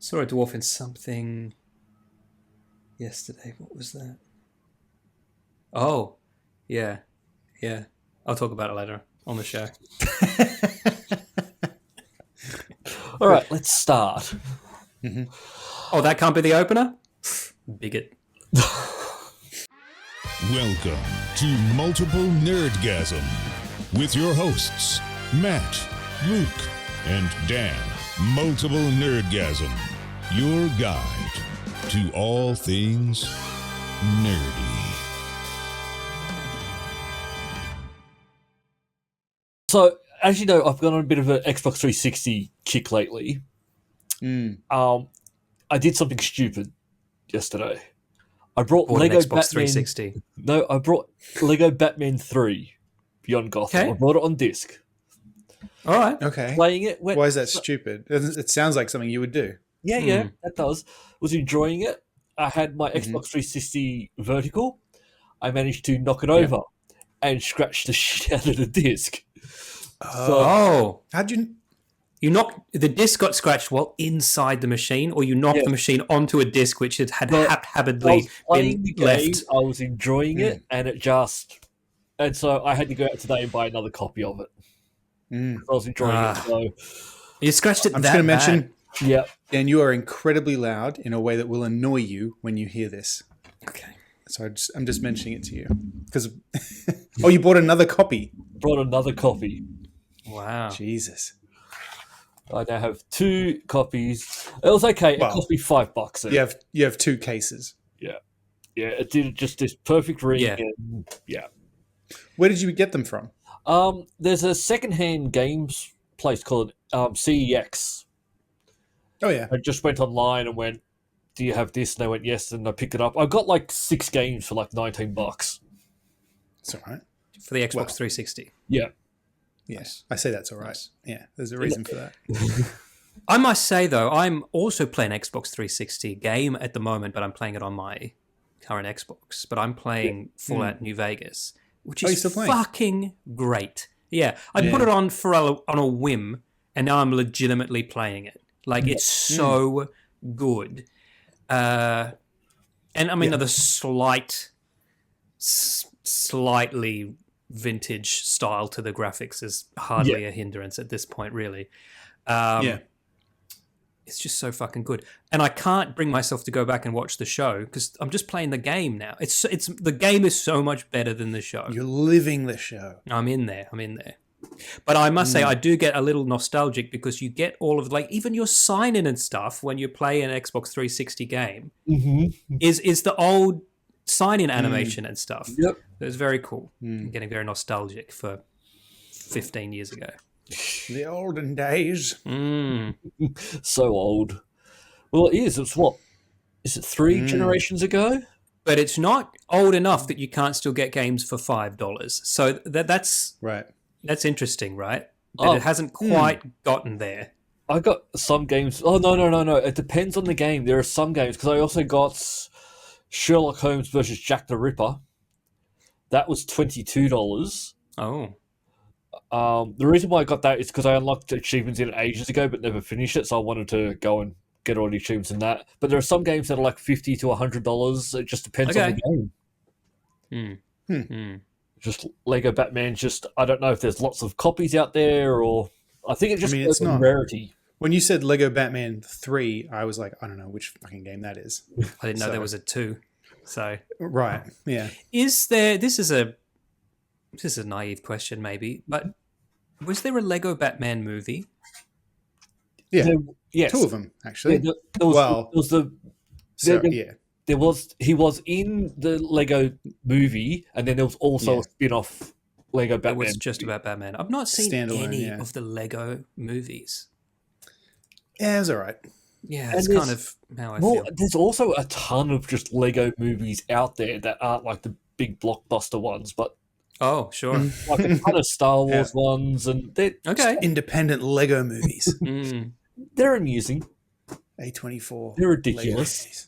Saw a dwarf in something yesterday. What was that? Oh, yeah. Yeah. I'll talk about it later on the show. All right, let's start. Oh, that can't be the opener? Bigot. Welcome to Multiple Nerdgasm with your hosts, Matt, Luke, and Dan. Multiple Nerdgasm, your guide to all things nerdy. So, as you know, I've gone on a bit of an Xbox 360 kick lately. I did something stupid yesterday. I brought Bought Lego an Xbox Batman 360. No, I brought Lego Batman 3 Beyond Gotham. Okay. I brought it on disc. All right. Okay. Playing it. Why is that stupid? It sounds like something you would do. Yeah, that does. Was enjoying it. I had my Xbox 360 vertical. I managed to knock it over and scratch the shit out of the disc. How'd you... You knocked the disc got scratched while inside the machine, or you knocked the machine onto a disc which had haphazardly been left. I was enjoying it, and so I had to go out today and buy another copy of it. I was enjoying it. So You scratched it. I'm just going to mention, yeah, Dan, you are incredibly loud in a way that will annoy you when you hear this. Okay. So I'm just mentioning it to you because. You bought another copy. Brought another copy. Wow. Jesus. I now have 2 copies. It was okay. It cost me $5. You have 2 cases. Yeah. It did just this perfect ring. Yeah. Where did you get them from? There's a secondhand games place called CEX. Oh yeah. I just went online and went, "Do you have this?" And they went, "Yes," and I picked it up. I got like 6 games for like $19. It's all right. For the Xbox 360. Yeah. Yes, I say that's all right. Yeah, there's a reason for that. I must say, though, I'm also playing Xbox 360 game at the moment, but I'm playing it on my current Xbox. But I'm playing Fallout New Vegas, which is fucking great. Yeah, I put it on on a whim, and now I'm legitimately playing it. Like, it's so good. And I mean, the slightly vintage style to the graphics is hardly a hindrance at this point, really. It's just so fucking good, and I can't bring myself to go back and watch the show because I'm just playing the game now. It's the game is so much better than the show. You're living the show. I'm in there. But I must say, I do get a little nostalgic because you get all of even your sign-in and stuff when you play an Xbox 360 game is the old sign-in animation and stuff. Yep. It was very cool. I'm getting very nostalgic for 15 years ago. The olden days. So old. Well, it is. It's what? Is it 3 generations ago? But it's not old enough that you can't still get games for $5. So that's right. That's interesting, right? But it hasn't quite gotten there. I got some games. Oh, no. It depends on the game. There are some games, because I also got Sherlock Holmes versus Jack the Ripper. That was $22. Oh. The reason why I got that is because I unlocked achievements in it ages ago but never finished it, so I wanted to go and get all the achievements in that. But there are some games that are like $50 to $100. It just depends on the game. Just Lego Batman, I don't know if there's lots of copies out there, or I think it just goes on rarity. When you said Lego Batman 3, I was like, I don't know which fucking game that is. I didn't know there was a 2. So right, yeah. Is there? This is a naive question, maybe, but was there a Lego Batman movie? Yeah, yes, 2 of them actually. He was in the Lego movie, and then there was also a spin-off Lego Batman. It was just about Batman. I've not seen any of the Lego movies. Yeah, it was all right. Yeah, that's kind of how I feel. There's also a ton of just Lego movies out there that aren't like the big blockbuster ones, but sure, like a ton of Star Wars ones, and they're independent Lego movies. They're amusing. A24. They're ridiculous.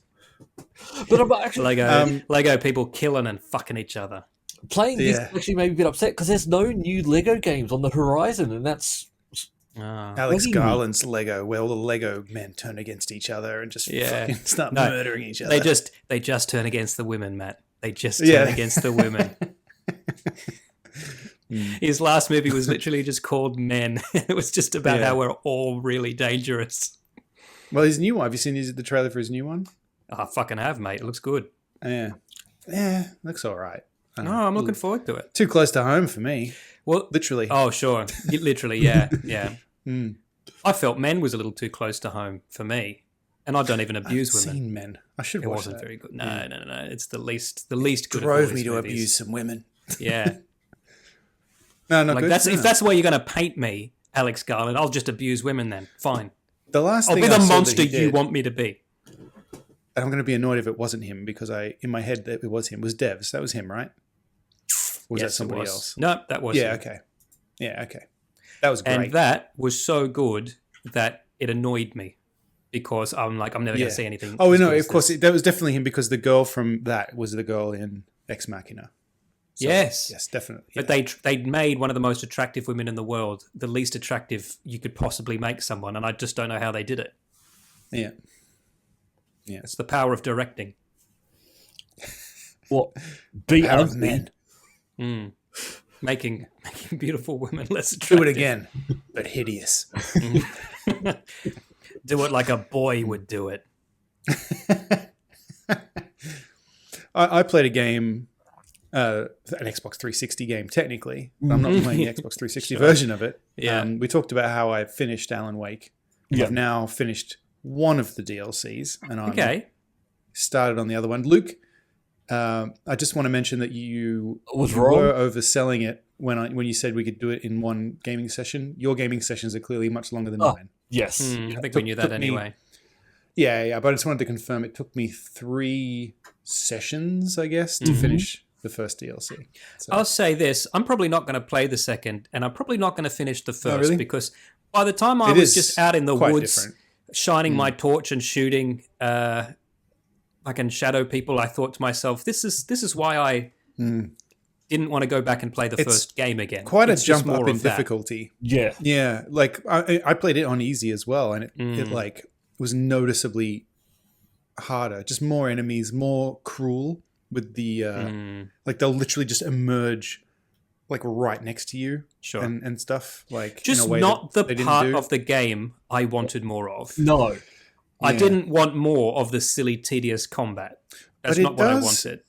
But I'm actually Lego people killing and fucking each other. Playing this actually made me a bit upset because there's no new Lego games on the horizon, and that's Alex Garland's Lego, where all the Lego men turn against each other and just fucking start murdering each other. They just turn against the women, Matt. They just turn against the women. His last movie was literally just called Men. It was just about how we're all really dangerous. Well, his new one. Have you seen the trailer for his new one? I fucking have, mate. It looks good. Yeah, looks all right. No, I'm looking forward to it. Too close to home for me. Well, literally. Oh, sure. Literally, yeah. I felt Men was a little too close to home for me, and I don't even abuse women. Seen Men. I should watch that. It wasn't very good. No. It's the least good. Drove me to abuse some women. Yeah. No, not good. If that's where you're going to paint me, Alex Garland, I'll just abuse women then. Fine. I'll be the monster you want me to be. And I'm going to be annoyed if it wasn't him because in my head it was him. It was Devs. That was him, right? Or was that somebody else? No, that was him. Okay. Yeah, okay. That was great. And that was so good that it annoyed me because I'm like, I'm never going to see anything. Oh, no, of course. That was definitely him because the girl from that was the girl in Ex Machina. So, yes, definitely. Yeah. But they made one of the most attractive women in the world, the least attractive you could possibly make someone, and I just don't know how they did it. Yeah. It's the power of directing. What? Power of men. Making beautiful women less attractive. Do it again, but hideous. Do it like a boy would do it. I played a game, an Xbox 360 game, technically. But I'm not playing the Xbox 360 version of it. Yeah. We talked about how I finished Alan Wake. Yeah. I've now finished one of the DLCs, and I started on the other one. Luke, I just want to mention that you were overselling it when you said we could do it in one gaming session. Your gaming sessions are clearly much longer than mine. Yes. I think we knew that anyway. Yeah, but I just wanted to confirm it took me 3 sessions, I guess, to finish the first DLC. So. I'll say this. I'm probably not going to play the second, and I'm probably not going to finish the first because by the time I was just out in the woods shining my torch and shooting I can shadow people, I thought to myself, this is why I didn't want to go back and play the first game again. Quite a jump up in difficulty. Yeah. Yeah. Like I played it on easy as well, and it like was noticeably harder. Just more enemies, more cruel with the like they'll literally just emerge like right next to you and stuff. Like just in a way not the part of the game I wanted more of. No. I didn't want more of the silly, tedious combat. That's not what I wanted.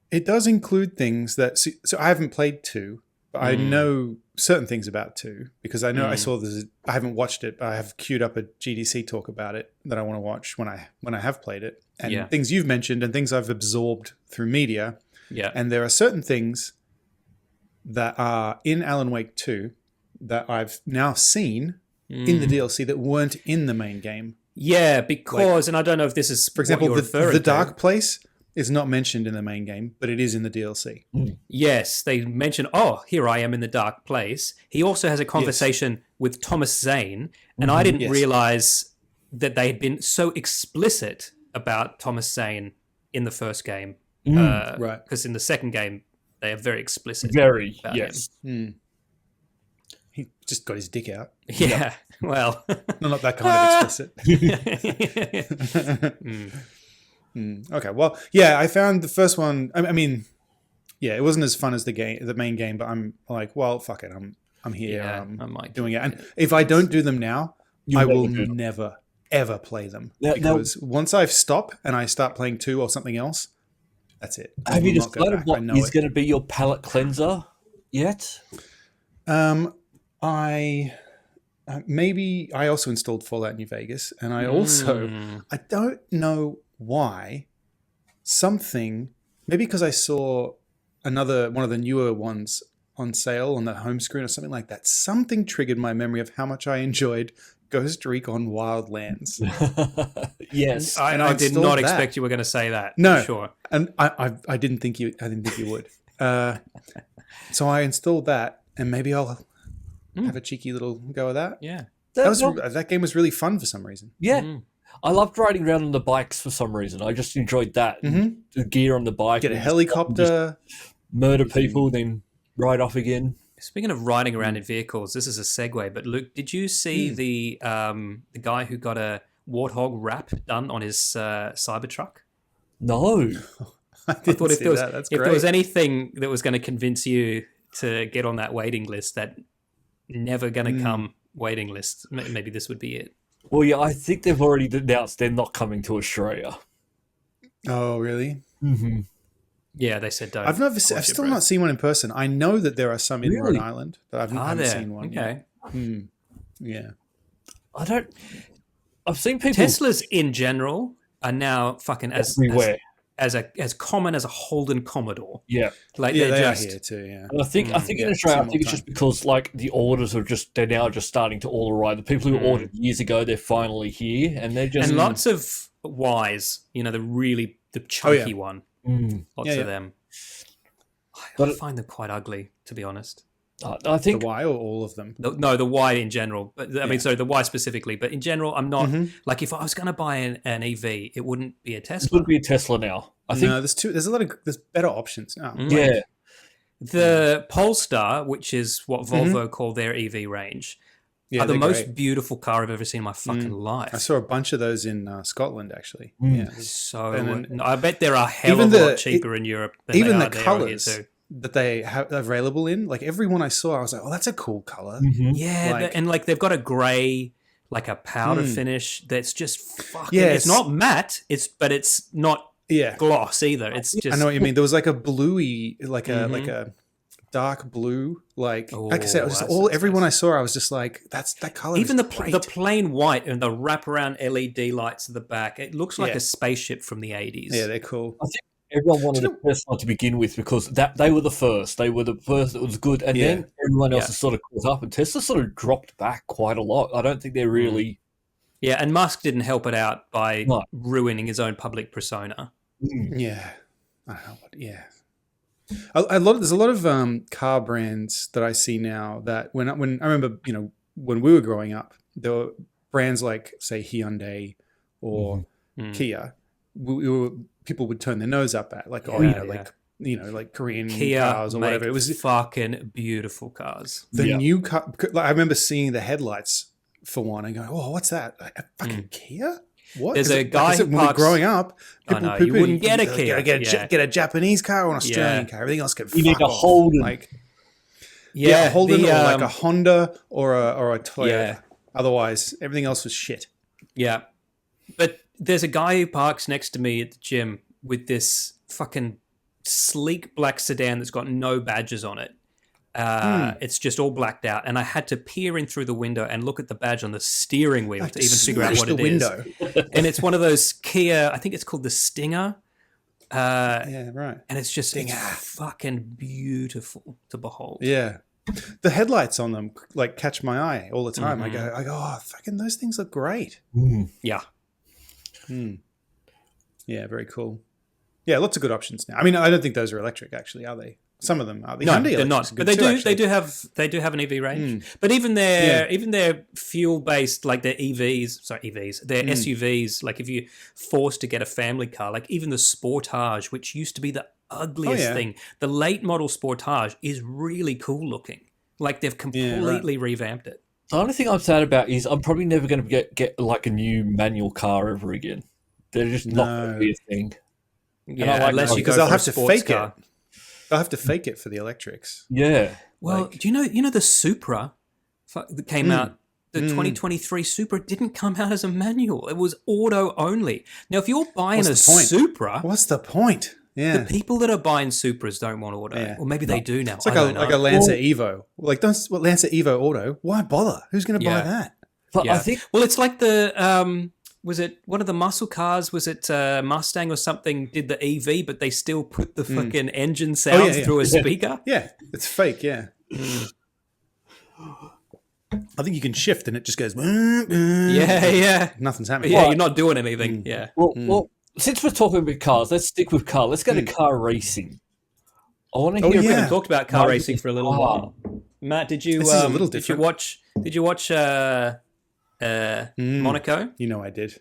It does include things that... So I haven't played 2, but I know certain things about 2 because I know I saw this... I haven't watched it, but I have queued up a GDC talk about it that I want to watch when I have played it. And things you've mentioned and things I've absorbed through media. Yeah. And there are certain things that are in Alan Wake 2 that I've now seen in the DLC that weren't in the main game. Yeah, because, and I don't know if this is, for example, the Dark Place is not mentioned in the main game, but it is in the DLC. Yes, they mention, here I am in the Dark Place. He also has a conversation with Thomas Zane, and I didn't realize that they had been so explicit about Thomas Zane in the first game. Right. Because in the second game, they are very explicit. Very, about him. He just got his dick out. Yeah, well. No, not that kind of explicit. Okay, well, yeah, I found the first one, I mean, yeah, it wasn't as fun as the main game, but I'm like, well, fuck it, I'm here, I'm doing it. And if I don't do them now, I will never, ever play them. Because once I've stopped and I start playing 2 or something else, that's it. Have you decided what is going to be your palate cleanser yet? Maybe I also installed Fallout New Vegas, and I also I don't know why maybe because I saw one of the newer ones on sale on the home screen or something like that. Something triggered my memory of how much I enjoyed Ghost Recon Wildlands. Yes, I did not expect you were going to say that. No, sure, and I didn't think you would. So I installed that, and maybe I'll have a cheeky little go of that. Yeah. That game was really fun for some reason. Yeah. I loved riding around on the bikes for some reason. I just enjoyed that. The gear on the bike. Get a helicopter. Murder people, then ride off again. Speaking of riding around in vehicles, this is a segue. But Luke, did you see the guy who got a warthog wrap done on his Cybertruck? No. I thought if there was anything that was going to convince you to get on that waiting list, that never going to come waiting list, maybe this would be it. Well, yeah, I think they've already announced they're not coming to Australia. Oh, really? Mm-hmm. Yeah, they said don't. I've still not seen one in person. I know that there are some in Rhode Island, but I haven't seen one. Okay. Yeah. I've seen people. Teslas in general are now fucking everywhere. As common as a Holden Commodore. Yeah. Like they they're are just here too, yeah. And I think in Australia, I think it's just because like the orders they're now just starting to all arrive. The people who ordered years ago, they're finally here, and they're just and lots of Ys, the chunky one. Lots of them. I find them quite ugly, to be honest. I think the Y or all of them? The Y in general. But I mean, sorry, the Y specifically. But in general, I'm not like if I was going to buy an EV, it wouldn't be a Tesla. It wouldn't be a Tesla now. I think there's better options now. Yeah. The Polestar, which is what Volvo call their EV range, are the most beautiful car I've ever seen in my fucking life. I saw a bunch of those in Scotland, actually. Yeah. So I bet there are hell of a lot cheaper in Europe than even they are the there colours here too. That they have available in, like every one I saw, I was like, oh, that's a cool color. Yeah, and like they've got a grey, like a powder finish that's just fucking. Yeah, it's not matte. But it's not gloss either. It's just. I know what you mean. There was like a bluey, like a dark blue, like I said, it was just everyone I saw, I was just like, that color. Even is the great. plain white and the wraparound LED lights at the back, it looks like a spaceship from the 80s. Yeah, they're cool. I think everyone wanted a Tesla to begin with because they were the first. They were the first that was good, and then everyone else has sort of caught up, and Tesla sort of dropped back quite a lot. I don't think they're really. Yeah, and Musk didn't help it out by ruining his own public persona. Yeah, I don't know. Yeah. There's a lot of car brands that I see now that when I remember, when we were growing up, there were brands like, say, Hyundai or Kia. People would turn their nose up at, like, like Korean Kia cars or whatever. It was fucking beautiful cars. The new car. Like, I remember seeing the headlights for one and going, "Oh, what's that? A fucking Kia?" What? There's a guy who when we were growing up, people you wouldn't get a Kia. Get a Japanese car or an Australian car. Everything else can. You need a Holden, a Holden or like a Honda or a Toyota. Yeah. Otherwise, everything else was shit. Yeah, but there's a guy who parks next to me at the gym with this fucking sleek black sedan that's got no badges on it. It's just all blacked out, and I had to peer in through the window and look at the badge on the steering wheel to even figure out what it is. And it's one of those Kia, I think it's called the Stinger. Yeah, right. And it's just fucking beautiful to behold. Yeah. The headlights on them like catch my eye all the time. I go, oh, fucking those things look great. Yeah. Yeah, very cool. Yeah, lots of good options now. I mean, I don't think those are electric, actually, are they? Some of them are. No, they're not. But they do have an EV range. But even their fuel based, like their EVs, their SUVs. Like if you're forced to get a family car, like even the Sportage, which used to be the ugliest thing, the late model Sportage is really cool looking. Like they've completely revamped it. The only thing I'm sad about is I'm probably never going to get like a new manual car ever again. They're just not going to be a thing. Yeah, unless you go they'll for have a to sports fake car. it. They'll have to fake it for the electrics. Yeah. Well, do you know the Supra that came out? The 2023 Supra didn't come out as a manual. It was auto only. Now, if you're buying a Supra, what's the point? Yeah. The people that are buying Supras don't want auto. Yeah. Or maybe they do now. It's like a Lancer Evo. Like, Lancer Evo Auto? Why bother? Who's going to buy that? But I think it's like the was it one of the muscle cars? Was it Mustang or something? Did the EV, but they still put the fucking engine sounds through a speaker. Yeah, it's fake. Yeah. I think you can shift and it just goes. Yeah. Nothing's happening. Yeah, you're not doing anything. Yeah. Well, since we're talking about cars, let's stick with cars. Let's go to car racing. I want to hear. We haven't talked about car racing for a little while. Matt, did you? This is a little different. Did you watch Monaco? You know I did.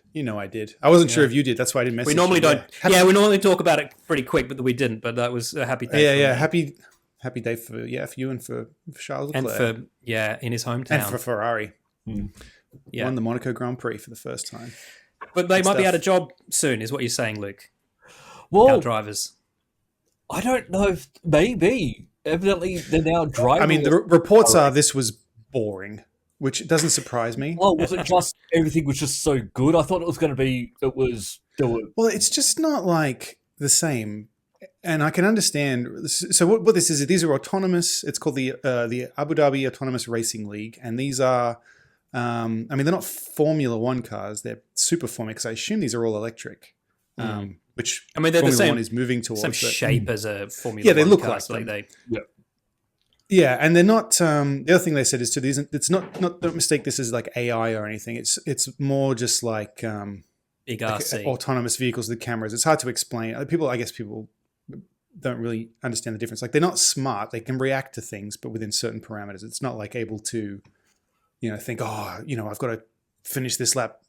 I wasn't sure if you did. That's why I didn't message We normally you. don't. We normally talk about it pretty quick, but we didn't. But that was a happy day. Yeah. Happy happy day for you and for Charles Leclerc. And for in his hometown. And for Ferrari. Yeah. Won the Monaco Grand Prix for the first time. But they might be out of job soon, is what you're saying, Luke. Well, our drivers. I don't know if maybe. Evidently, they're now driving. I mean, the reports are this was boring, which doesn't surprise me. Oh, was it just everything was just so good? I thought it was going to be. Well, it's just not like the same. And I can understand. So what this is, these are autonomous. It's called the Abu Dhabi Autonomous Racing League, and these are, I mean, they're not Formula One cars. They're super Formula, because I assume these are all electric. Which I mean, they're Formula the same. One is moving towards. Same shape as a Formula Yeah, they One look car, like so them. Yeah, and they're not. The other thing they said is these. It's not. Don't mistake this as like AI or anything. It's more just like big like RC autonomous vehicles with cameras. It's hard to explain. I guess people don't really understand the difference. Like, they're not smart. They can react to things, but within certain parameters. It's not like able to, think, I've got to finish this lap,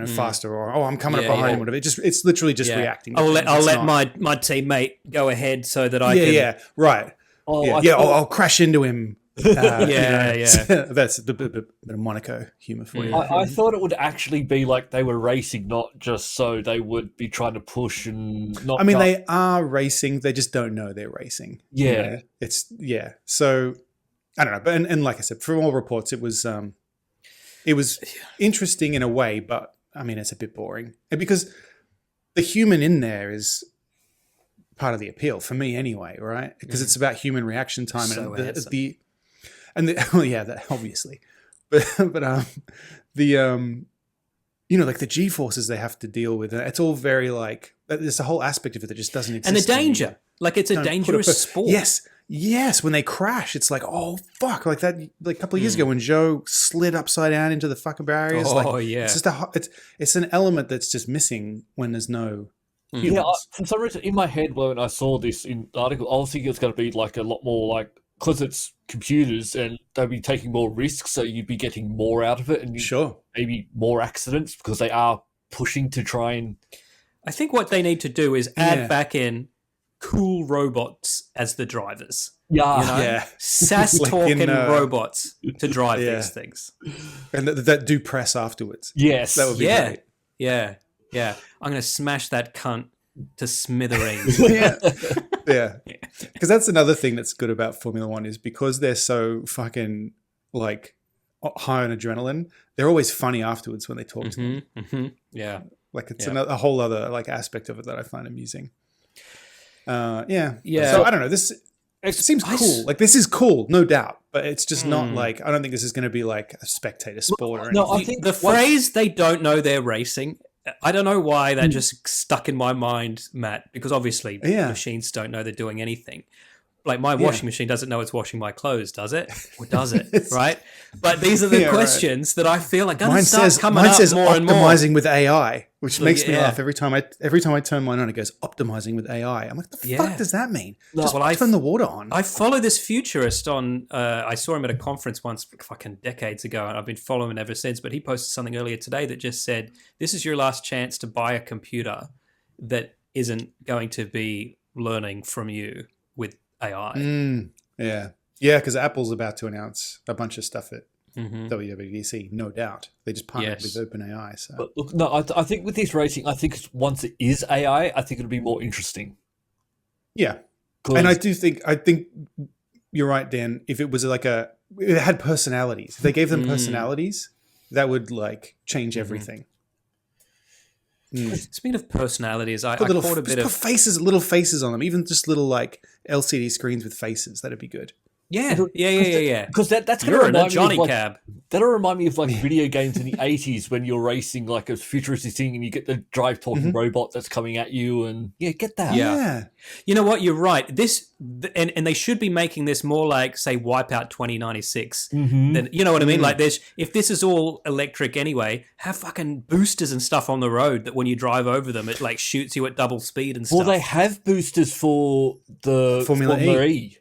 faster, or I'm coming up behind him. Whatever. It's literally just reacting. I'll let my teammate go ahead so that I can. Yeah, right. I'll crash into him. That's a bit of Monaco humor for you. I thought it would actually be like they were racing, not just so they would be trying to push and not. I mean, they are racing. They just don't know they're racing. Yeah, So I don't know, but and like I said, from all reports, it was interesting in a way, but I mean, it's a bit boring, and because the human in there is part of the appeal for me anyway, right? Because it's about human reaction time and that obviously, but like the G forces they have to deal with, it's all very like there's a whole aspect of it that just doesn't exist. And the danger, anymore. like it's a dangerous sport. Yes. When they crash, it's like, oh fuck, like that. Like a couple of years ago when Joe slid upside down into the fucking barriers. It's just it's an element that's just missing when there's no. Yeah, for some reason in my head when I saw this in the article, I was thinking it's going to be like a lot more like, because it's computers and they'll be taking more risks, so you'd be getting more out of it, and maybe more accidents because they are pushing to try and. I think what they need to do is add back in cool robots as the drivers. Sass talking robots to drive these things, and that do press afterwards. Yes, that would be great. Yeah. I'm going to smash that cunt to smithereens. Yeah. Because that's another thing that's good about Formula One is because they're so fucking like high on adrenaline, they're always funny afterwards when they talk to them. Mm-hmm. Yeah. Like it's a whole other like aspect of it that I find amusing. Yeah. So I don't know. It seems cool. Like this is cool, no doubt. But it's just not like, I don't think this is going to be like a spectator sport or anything. No, I think the phrase "they don't know they're racing." I don't know why that just stuck in my mind, Matt, because obviously machines don't know they're doing anything. Like my washing machine doesn't know it's washing my clothes, does it? Or does it? Right? But these are the questions that I feel like going to start coming up more and more. Optimizing with AI, which makes me laugh every time I turn mine on. It goes optimizing with AI. I'm like, the fuck does that mean? Just turn the water on. I follow this futurist on. I saw him at a conference once, fucking decades ago, and I've been following him ever since. But he posted something earlier today that just said, "This is your last chance to buy a computer that isn't going to be learning from you with AI." Yeah, because Apple's about to announce a bunch of stuff at WWDC, no doubt. They just partnered with OpenAI. So. But look, no, I think with this racing, I think once it is AI, I think it'll be more interesting. Yeah, and I think you're right, Dan. If it was like it had personalities, if they gave them personalities, that would like change everything. Speaking of personalities, I caught a bit of little faces on them, even just little like LCD screens with faces. That'd be good. Yeah. Because that's going to remind me of Cab. That'll remind me of like video games in the 80s when you're racing like a futuristic thing and you get the drive talking robot that's coming at you and get that. Yeah. You know what? You're right. This and they should be making this more like say Wipeout 2096. Then you know what I mean? Like if this is all electric anyway, have fucking boosters and stuff on the road that when you drive over them, it like shoots you at double speed and stuff. Well, they have boosters for the Formula E.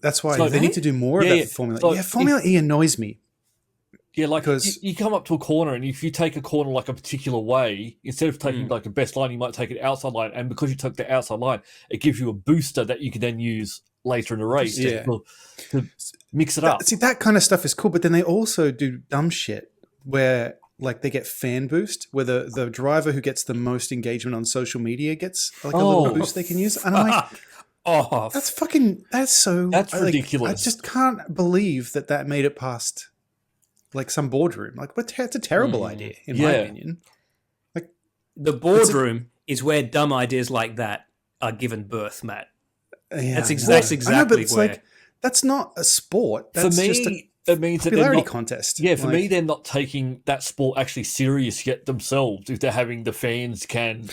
That's why they need to do more of that for Formula E. Yeah, Formula E annoys me. Yeah, like Because- you come up to a corner, and if you take a corner like a particular way, instead of taking like a best line, you might take an outside line, and because you took the outside line, it gives you a booster that you can then use later in the race to mix it up. See, that kind of stuff is cool, but then they also do dumb shit where like they get fan boost, where the driver who gets the most engagement on social media gets like a little boost they can use. And I'm like, that's ridiculous. I just can't believe that made it past like some boardroom. Like, it's a terrible idea, in my opinion. Like, the boardroom is where dumb ideas like that are given birth, Matt. Yeah, that's exactly but it's where. Like, that's not a sport. That's for me, just a it means popularity that contest. Yeah, for me, they're not taking that sport actually serious yet themselves. If they're having the fans can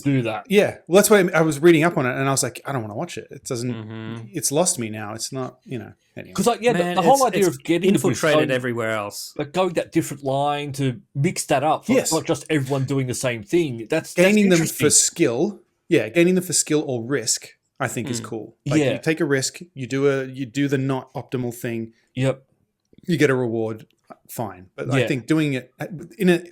do that. Yeah, well, that's why I was reading up on it, and I was like, I don't want to watch it. It doesn't. It's lost me now. It's not. Anyway. Because the whole idea of getting infiltrated everywhere else, like going that different line to mix that up. So it's not just everyone doing the same thing. That's gaining them for skill. Yeah, gaining them for skill or risk, I think is cool. Like, you take a risk, you do the not optimal thing. Yep. You get a reward, fine. But I think doing it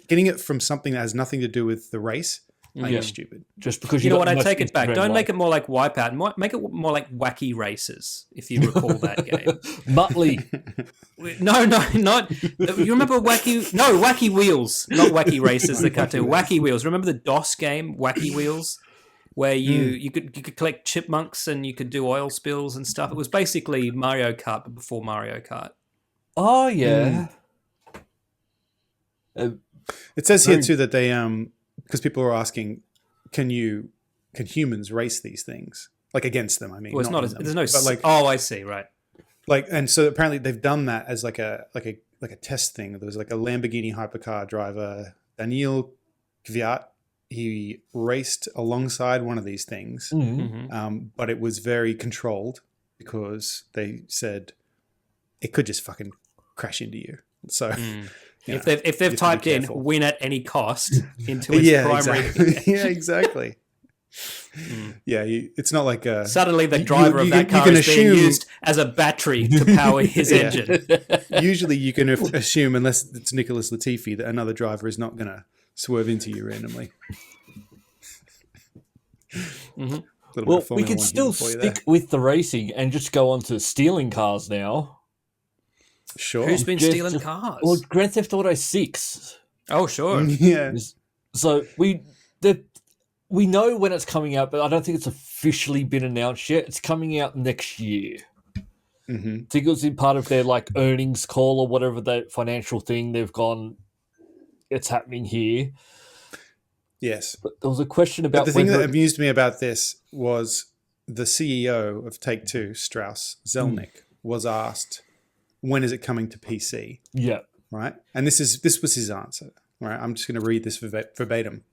getting it from something that has nothing to do with the race, I think is stupid. Just because you know what, I take it back. Don't make it more like Wipeout. Make it more like Wacky Races, if you recall that game. Muttley. No, not. You remember Wacky Wheels, not Wacky Races. The cartoon Wacky Wheels. Remember the DOS game, Wacky Wheels, where you could collect chipmunks and you could do oil spills and stuff. It was basically Mario Kart, but before Mario Kart. Oh yeah. It says here too that they because people are asking, can humans race these things like against them? I mean, well, it's not. There's no. But like, I see. Right. Like, and so apparently they've done that as like a test thing. There was like a Lamborghini hypercar driver, Daniil Kvyat. He raced alongside one of these things, but it was very controlled because they said it could just fucking crash into you. So if they've typed in "win at any cost" into its primary, exactly. Yeah, it's not like suddenly the driver of that car is being used as a battery to power his engine. Usually, you can assume, unless it's Nicholas Latifi, that another driver is not going to swerve into you randomly. Well, we can still stick with the racing and just go on to stealing cars now. Sure. Who's been stealing cars? Well, Grand Theft Auto 6. Oh, sure. Yeah. So we know when it's coming out, but I don't think it's officially been announced yet. It's coming out next year. I think it was in part of their like earnings call or whatever, that financial thing. They've gone, it's happening here. Yes. But there was a question about the thing that amused me about this was the CEO of Take-Two, Strauss Zelnick, was asked, when is it coming to PC? Yeah. Right? And this was his answer. Right? I'm just going to read this verbatim.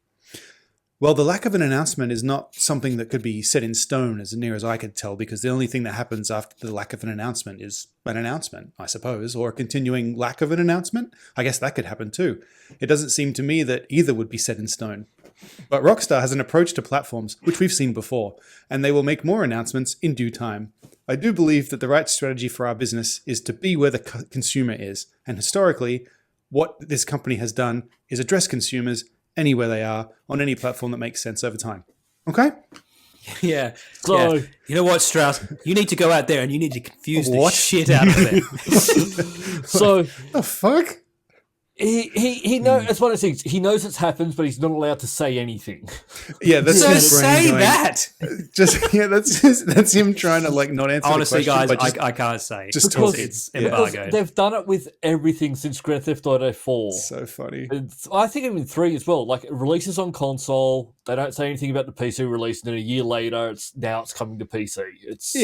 Well, the lack of an announcement is not something that could be set in stone as near as I could tell, because the only thing that happens after the lack of an announcement is an announcement, I suppose, or a continuing lack of an announcement. I guess that could happen too. It doesn't seem to me that either would be set in stone. But Rockstar has an approach to platforms, which we've seen before, and they will make more announcements in due time. I do believe that the right strategy for our business is to be where the consumer is, and historically, what this company has done is address consumers anywhere they are on any platform that makes sense over time. Okay? Yeah. So, you know what, Strauss? You need to go out there and you need to confuse the shit out of it. So the fuck? He knows. That's one of the things. He knows it's happened, but he's not allowed to say anything. Yeah, that's so say that. That's him trying to like not answer. Honestly, the question, guys, I can't say just because it's embargoed. They've done it with everything since Grand Theft Auto 4. So funny. I think even 3 as well. Like it releases on console. They don't say anything about the PC release, and then a year later, it's coming to PC. It's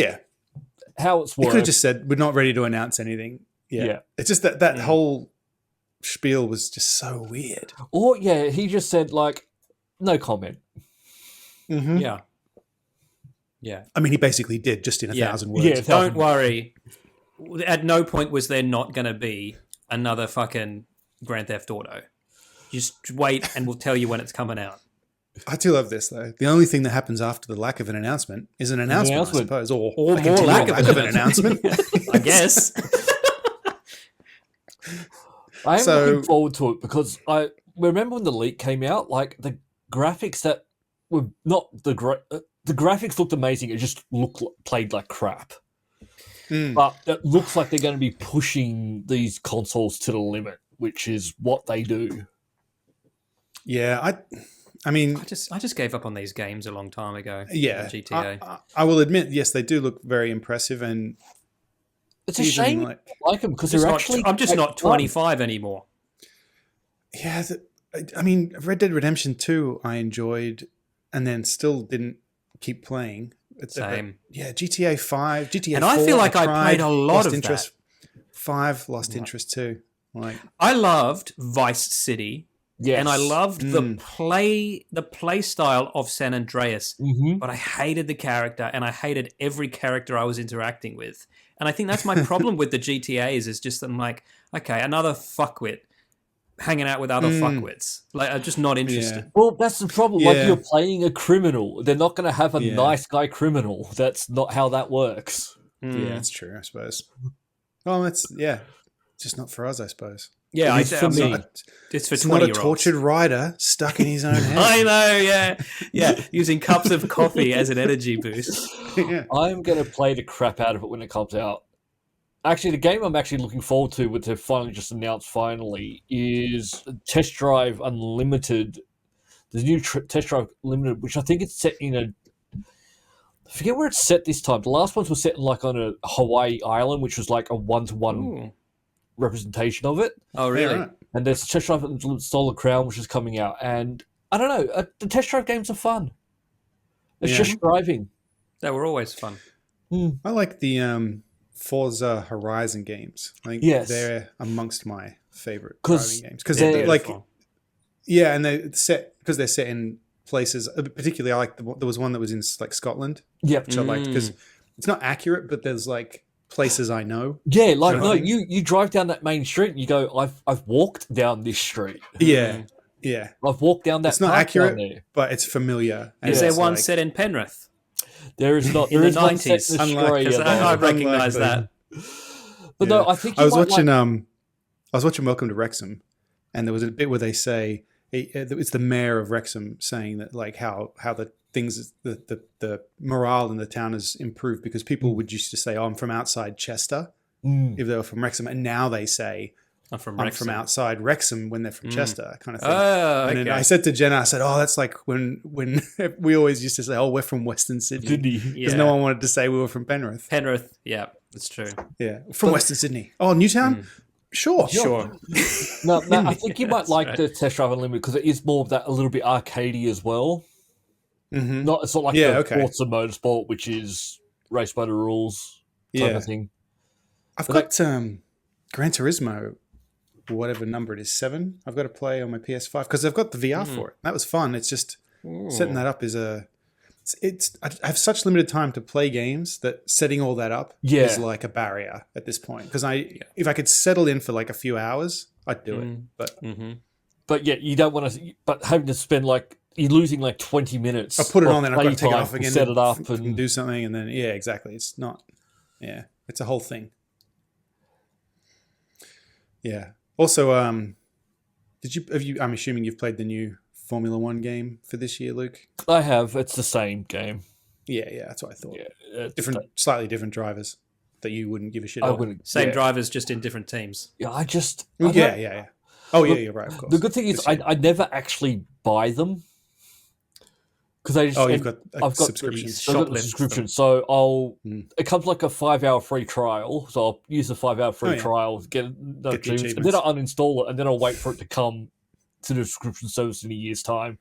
how it's worked. You could have just said we're not ready to announce anything. Yeah. It's just that whole spiel was just so weird. Or he just said like no comment. Mm-hmm. Yeah. I mean, he basically did, just in 1,000 words. Yeah, don't worry. At no point was there not going to be another fucking Grand Theft Auto. Just wait, and we'll tell you when it's coming out. I do love this though. The only thing that happens after the lack of an announcement is an announcement. I suppose, or more lack of an announcement. I guess. I am looking forward to it because I remember when the leak came out, like the graphics that were not the graphics looked amazing. It just played like crap. But it looks like they're going to be pushing these consoles to the limit, which is what they do. Yeah, I mean, I just gave up on these games a long time ago. Yeah, GTA. I will admit, yes, they do look very impressive, and it's a shame I like them because they're actually. I'm just not 25 anymore. Yeah, I mean, Red Dead Redemption 2 I enjoyed, and then still didn't keep playing. Same. Yeah, GTA 5, GTA 4. And I feel like I played a lot of interest. that. 5 lost interest too. Like I loved Vice City. Yes. And I loved the play style of San Andreas, but I hated the character, and I hated every character I was interacting with. And I think that's my problem with the GTAs is just that I'm like, okay, another fuckwit hanging out with other fuckwits. Like, I'm just not interested. Yeah. Well, that's the problem. Like, you're playing a criminal. They're not going to have a nice guy criminal. That's not how that works. Yeah, that's true, I suppose. Oh, it's just not for us, I suppose. Yeah, it's for me. It's for 20-year-olds. Not a tortured rider stuck in his own head. I know, yeah, using cups of coffee as an energy boost. I'm going to play the crap out of it when it comes out. Actually, the game I'm actually looking forward to, which they've finally just announced is Test Drive Unlimited. The new Test Drive Unlimited, which I think it's set in I forget where it's set this time. The last ones were set in like on a Hawaii island, which was like a 1-to-1 representation of it. Oh, really? Yeah. And there's Test Drive Stolen Crown, which is coming out. And I don't know, the Test Drive games are fun. It's just driving. They were always fun. I like the Forza Horizon games. I think they're amongst my favorite driving games because they're like, and they're set in places. Particularly, I like there was one that was in like Scotland, which I liked because it's not accurate, but there's like places I know. Yeah, like you drive down that main street and you go, I've walked down this street. Yeah. I've walked down that. It's not accurate, but it's familiar. Is there one set in Penrith? There is not. In the 90s. I recognise that. But no, I think I was watching Welcome to Wrexham, and there was a bit where they say it's the mayor of Wrexham saying that like how the things the morale in the town has improved because people would used to say, "Oh, I'm from outside Chester," if they were from Wrexham, and now they say, I'm from outside Wrexham when they're from Chester, kind of thing. And then I said to Jenna, I said, "Oh, that's like when we always used to say, oh, we're from Western Sydney,' because no one wanted to say we were from Penrith." Penrith, yeah, that's true. Yeah, from Western Sydney. Oh, Newtown. Sure. No, I think you might like the Test Drive Unlimited because it is more of that a little bit arcadey as well. It's not like the Forza Motorsport, which is race by the rules type of thing. I've got Gran Turismo. Whatever number it is, 7. I've got to play on my PS5 because I've got the VR for it. That was fun. It's just setting that up is I have such limited time to play games that setting all that up is like a barrier at this point. Because if I could settle in for like a few hours, I'd do it. But yeah, you don't want to. But having to spend like you're losing like 20 minutes. I put it on, then I've got to take it off again, set it up, and do something, and then exactly. It's not. Yeah, it's a whole thing. Yeah. Also, I'm assuming you've played the new Formula 1 game for this year, Luke? I have. It's the same game. Yeah, that's what I thought. Yeah, slightly different drivers that you wouldn't give a shit about. Same drivers, just in different teams. Yeah, yeah. Oh, yeah, you're right, of course. The good thing is I never actually buy them. Because I've got subscription. So it comes like a 5-hour free trial. So I'll use the 5-hour free trial, get the achievements, and then I'll uninstall it, and then I'll wait for it to come to the subscription service in a year's time.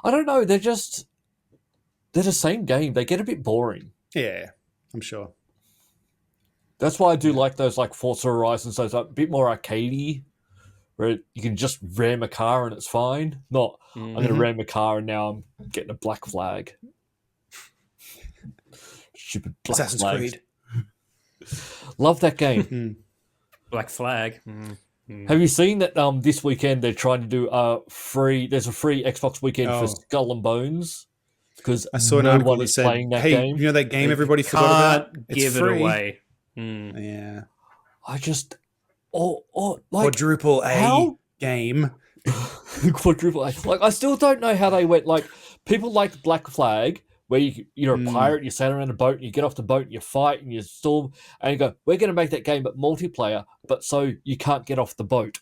I don't know. They're the same game. They get a bit boring. Yeah, I'm sure. That's why I do like those like Forza Horizon, so it's a bit more arcadey, where you can just ram a car and it's fine. Not, I'm going to ram a car and now I'm getting a black flag. Stupid black Assassin's flags. Creed. Love that game. Black flag. Have you seen that this weekend they're trying to do there's a free Xbox weekend for Skull and Bones? Because I saw an article that said, game. You know that game everybody forgot about? Give it away. Yeah. or like quadruple A game. Quadruple A. Like, I still don't know how they went. Like, people like Black Flag, where you're a pirate, you sail around a boat, and you get off the boat, and you fight, and you storm, and you go, we're going to make that game but multiplayer, but so you can't get off the boat.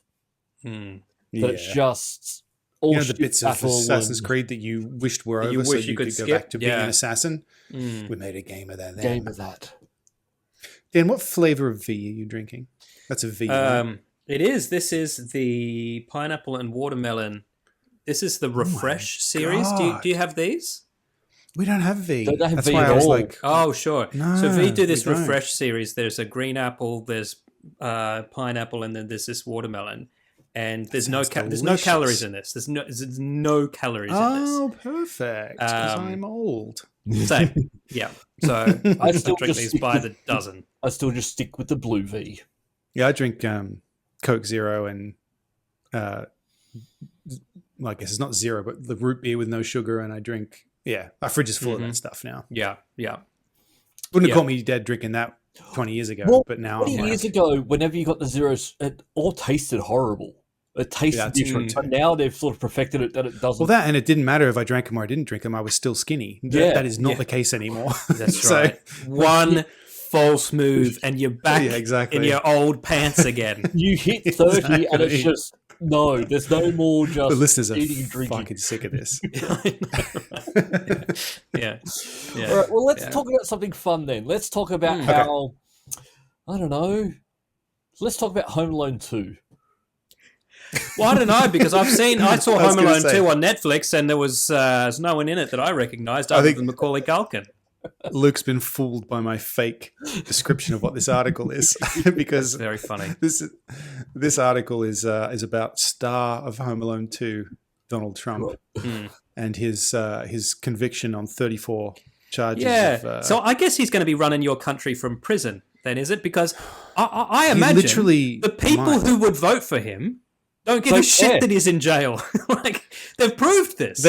But it's just all the bits of Assassin's Creed that you wished were over, so you could go back to being an assassin. We made a game of that. Game of that. Dan, what flavor of V are you drinking? That's a V. Right? It is. This is the pineapple and watermelon. This is the Refresh series. Do you have these? We don't have V. Don't have That's V why at I was all. like, oh, sure. No, so V do this we don't. Refresh series. There's a green apple, there's pineapple, and then there's this watermelon. And there's no calories in this. There's no calories in this. Oh, perfect. Because I'm old. Same. Yeah. So I still drink these by the dozen. I still just stick with the blue V. Yeah, I drink Coke Zero and I guess it's not zero, but the root beer with no sugar, and I drink. Yeah, our fridge is full of that stuff now. Yeah. Wouldn't have caught me dead drinking that 20 years ago, Well, but now 20 years ago, whenever you got the zeros, it all tasted horrible. It tasted different, but now they've sort of perfected it that it doesn't. Well, that, and it didn't matter if I drank them or I didn't drink them. I was still skinny. That is not the case anymore. That's right. One false move and you're back in your old pants again. You hit 30 and it's just, no, there's no more just the listeners are eating and drinking. fucking sick of this. Yeah. All right, well, let's talk about something fun then. Let's talk about how, I don't know, let's talk about Home Alone 2. Well, I don't know, because I saw Home Alone 2 on Netflix, and there's no one in it that I recognised other than Macaulay Culkin. Luke's been fooled by my fake description of what this article is, because very funny. This article is about star of Home Alone 2, Donald Trump, and his conviction on 34 charges. Yeah, so I guess he's going to be running your country from prison, then, is it? Because I imagine the people who would vote for him don't give a shit that he's in jail. Like, they've proved this.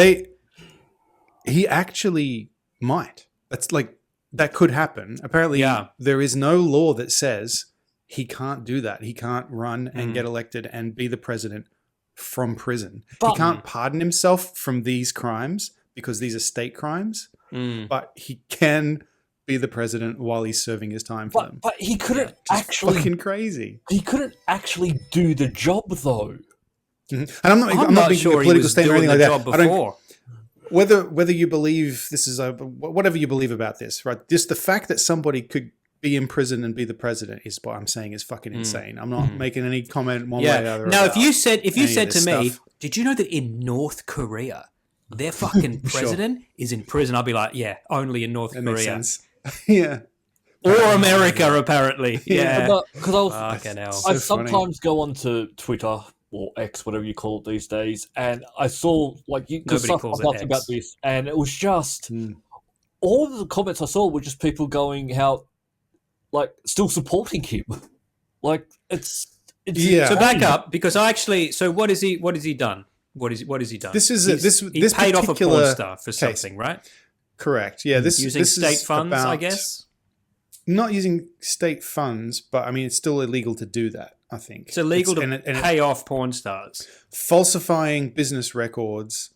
He actually might. That's like, that could happen. Apparently, there is no law that says he can't do that. He can't run and get elected and be the president from prison. He can't pardon himself from these crimes because these are state crimes, but he can be the president while he's serving his time for them. But he couldn't actually... fucking crazy. He couldn't actually do the job, though. And I'm not making a political statement or anything like that. Before. Whether you believe this is whatever you believe about this, right? Just the fact that somebody could be in prison and be the president is what I'm saying is fucking insane. I'm not making any comment one way or the other. Now, if you said to me, did you know that in North Korea their fucking president is in prison? I'll be like, yeah, only in North Korea. Makes sense. Yeah. Or America, apparently. Yeah. Because I so sometimes go onto Twitter or X, whatever you call it these days, and I saw Nobody calls it X. about this, and it was just all of the comments I saw were just people going how still supporting him. Like it's So back up, because what is he done? What has he done? He paid off a porn star for something, right? Correct. Yeah, using state funds, I guess. Not using state funds, but I mean it's still illegal to do that. I think it's illegal to pay off porn stars. Falsifying business records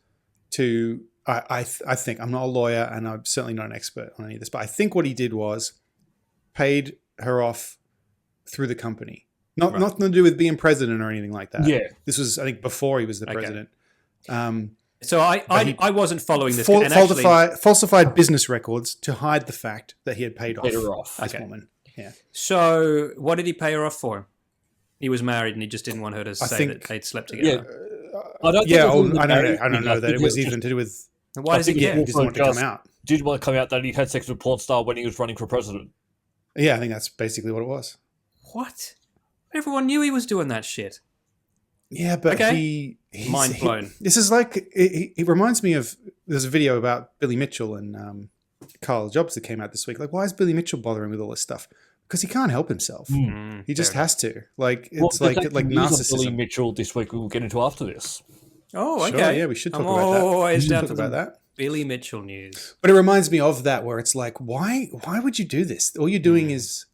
to I think, I'm not a lawyer and I'm certainly not an expert on any of this, but I think what he did was paid her off through the company. Nothing to do with being president or anything like that. Yeah. This was, I think, before he was the president. So I wasn't following this. Falsified business records to hide the fact that he had paid off this woman. Yeah. So what did he pay her off for? He was married and he just didn't want her to say that they'd slept together. I don't know that it was even to do with... Why does he care? He doesn't want to come out. Did want to come out that he had sex with a porn star when he was running for president. Yeah, I think that's basically what it was. What? Everyone knew he was doing that shit. Yeah, but he's mind blown. This is like... It reminds me of... There's a video about Billy Mitchell and Carl Jobs that came out this week. Like, why is Billy Mitchell bothering with all this stuff? Because he can't help himself. He just has to. Like, it's like narcissism. Billy Mitchell this week we'll get into after this. Oh, okay. Sure, yeah, we should talk about that. Always down to that. Billy Mitchell news. But it reminds me of that, where it's like, why would you do this? All you're doing is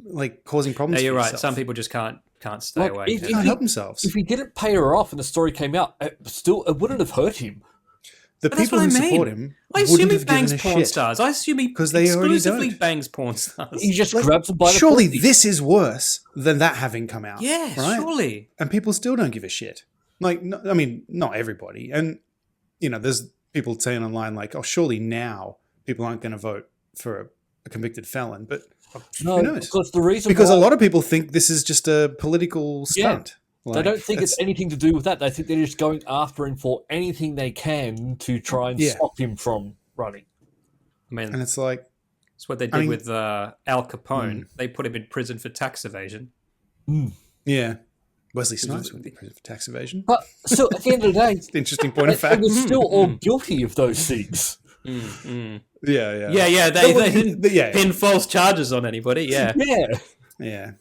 like causing problems. No, you're for right. yourself. Some people just can't can't stay away. If, Can't help themselves. If he didn't pay her off and the story came out, it wouldn't have hurt him. The people who support him I assume wouldn't he have bangs given a porn shit. stars. I assume he they already exclusively don't. bangs porn stars. He just grabs them by the Surely pussy. this is worse than that having come out. Yeah, right? surely. And people still don't give a shit. Like, no, I mean, not everybody. And, there's people saying online, like, oh, surely now people aren't going to vote for a convicted felon. But No, who knows? because the reason Because why, a lot of people think this is just a political stunt. they don't think it's anything to do with that. They think they're just going after him for anything they can to try and stop him from running. I mean, And it's like, it's what they did with Al Capone. They put him in prison for tax evasion. yeah. Wesley Snipes went to prison for tax evasion. But still, at the end of the day, Interesting point of they fact. were still all guilty of those things. Yeah. Yeah, they didn't pin false charges on anybody. Yeah. Yeah.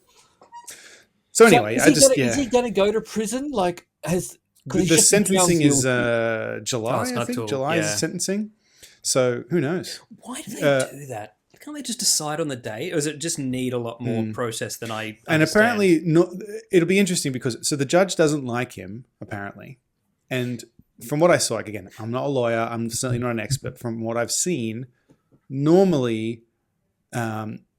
So anyway, is he going to go to prison? Like, the sentencing is July. it's I not think till- July is yeah. the sentencing. So who knows? Why do they do that? Can't they just decide on the day, or does it just need a lot more process than I understand? And apparently, it'll be interesting because the judge doesn't like him apparently, and from what I saw, like, again, I'm not a lawyer, I'm certainly not an expert. From what I've seen, normally,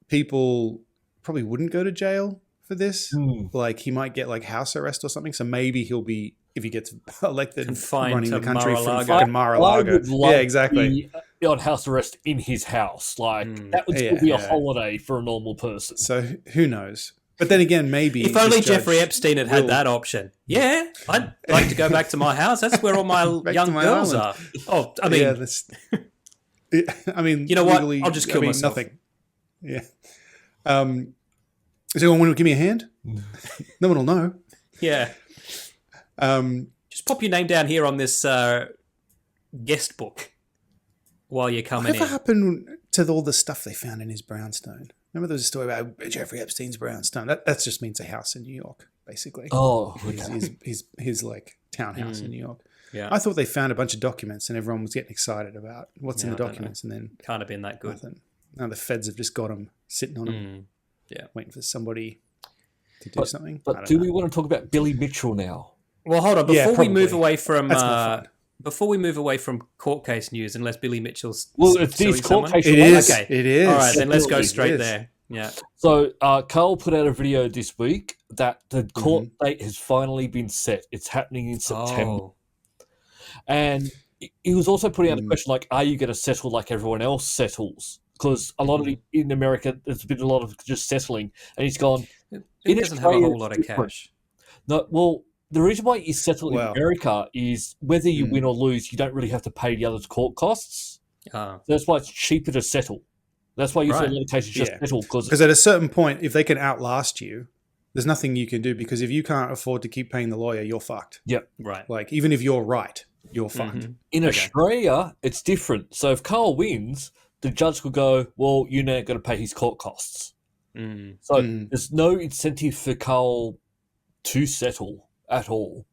people probably wouldn't go to jail for this. Like, he might get like house arrest or something. So maybe he'll be, if he gets elected, confined running to the country Mar-a-Lago. from fucking Mar-a-Lago. Yeah, exactly. On house arrest in his house, like that would still be a holiday for a normal person. So who knows? But then again, maybe if only this judge Jeffrey Epstein had that option. Yeah, I'd like to go back to my house. That's where all my young girls island. are. Oh, I mean, I mean, you know what? legally, I'll just kill myself. Nothing. Yeah. Is anyone want to give me a hand? No one will know. Yeah. Just pop your name down here on this guest book while you're coming Whatever in. happened to all the stuff they found in his brownstone? Remember there was a story about Jeffrey Epstein's brownstone? That just means a house in New York, basically. Oh, okay. His like townhouse in New York. Yeah. I thought they found a bunch of documents and everyone was getting excited about what's in the documents, and then Can't have been that good. nothing. Now the feds have just got them sitting on them, waiting for somebody to do something. But do we want to talk about Billy Mitchell now? Well, hold on. Before we move probably. away from That's more fun. before we move away from court case news, unless Billy Mitchell's It's suing these court someone. cases. It is. Okay. It is. All right, then let's go It straight is. there. Yeah. So Carl put out a video this week that the court date has finally been set. It's happening in September. Oh. And he was also putting out a question like, are you going to settle like everyone else settles? Because a lot of in America, there's been a lot of just settling. And he's gone, He doesn't have a whole lot of cash. No, well, the reason why you settle in America is whether you win or lose, you don't really have to pay the other's court costs. So that's why it's cheaper to settle. That's why you see a lot of cases just settle. Because at a certain point, if they can outlast you, there's nothing you can do, because if you can't afford to keep paying the lawyer, you're fucked. Yep. Right. Like, even if you're right, you're fucked. In Australia, it's different. So if Carl wins, the judge could go, well, you're not going to pay his court costs. So there's no incentive for Carl to settle at all.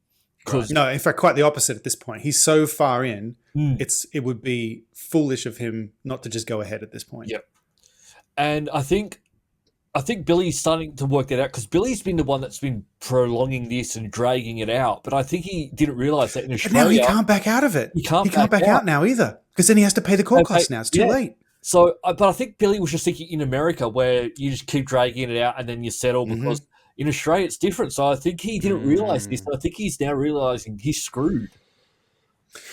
No, in fact, quite the opposite at this point. He's so far in, it would be foolish of him not to just go ahead at this point. Yep. And I think Billy's starting to work that out, because Billy's been the one that's been prolonging this and dragging it out. But I think he didn't realise that in Australia... And now he can't back out of it. He can't back out now either, because then he has to pay the court costs now. It's too late. So, but I think Billy was just thinking in America where you just keep dragging it out and then you settle, because in Australia it's different. So I think he didn't realise this. I think he's now realising he's screwed.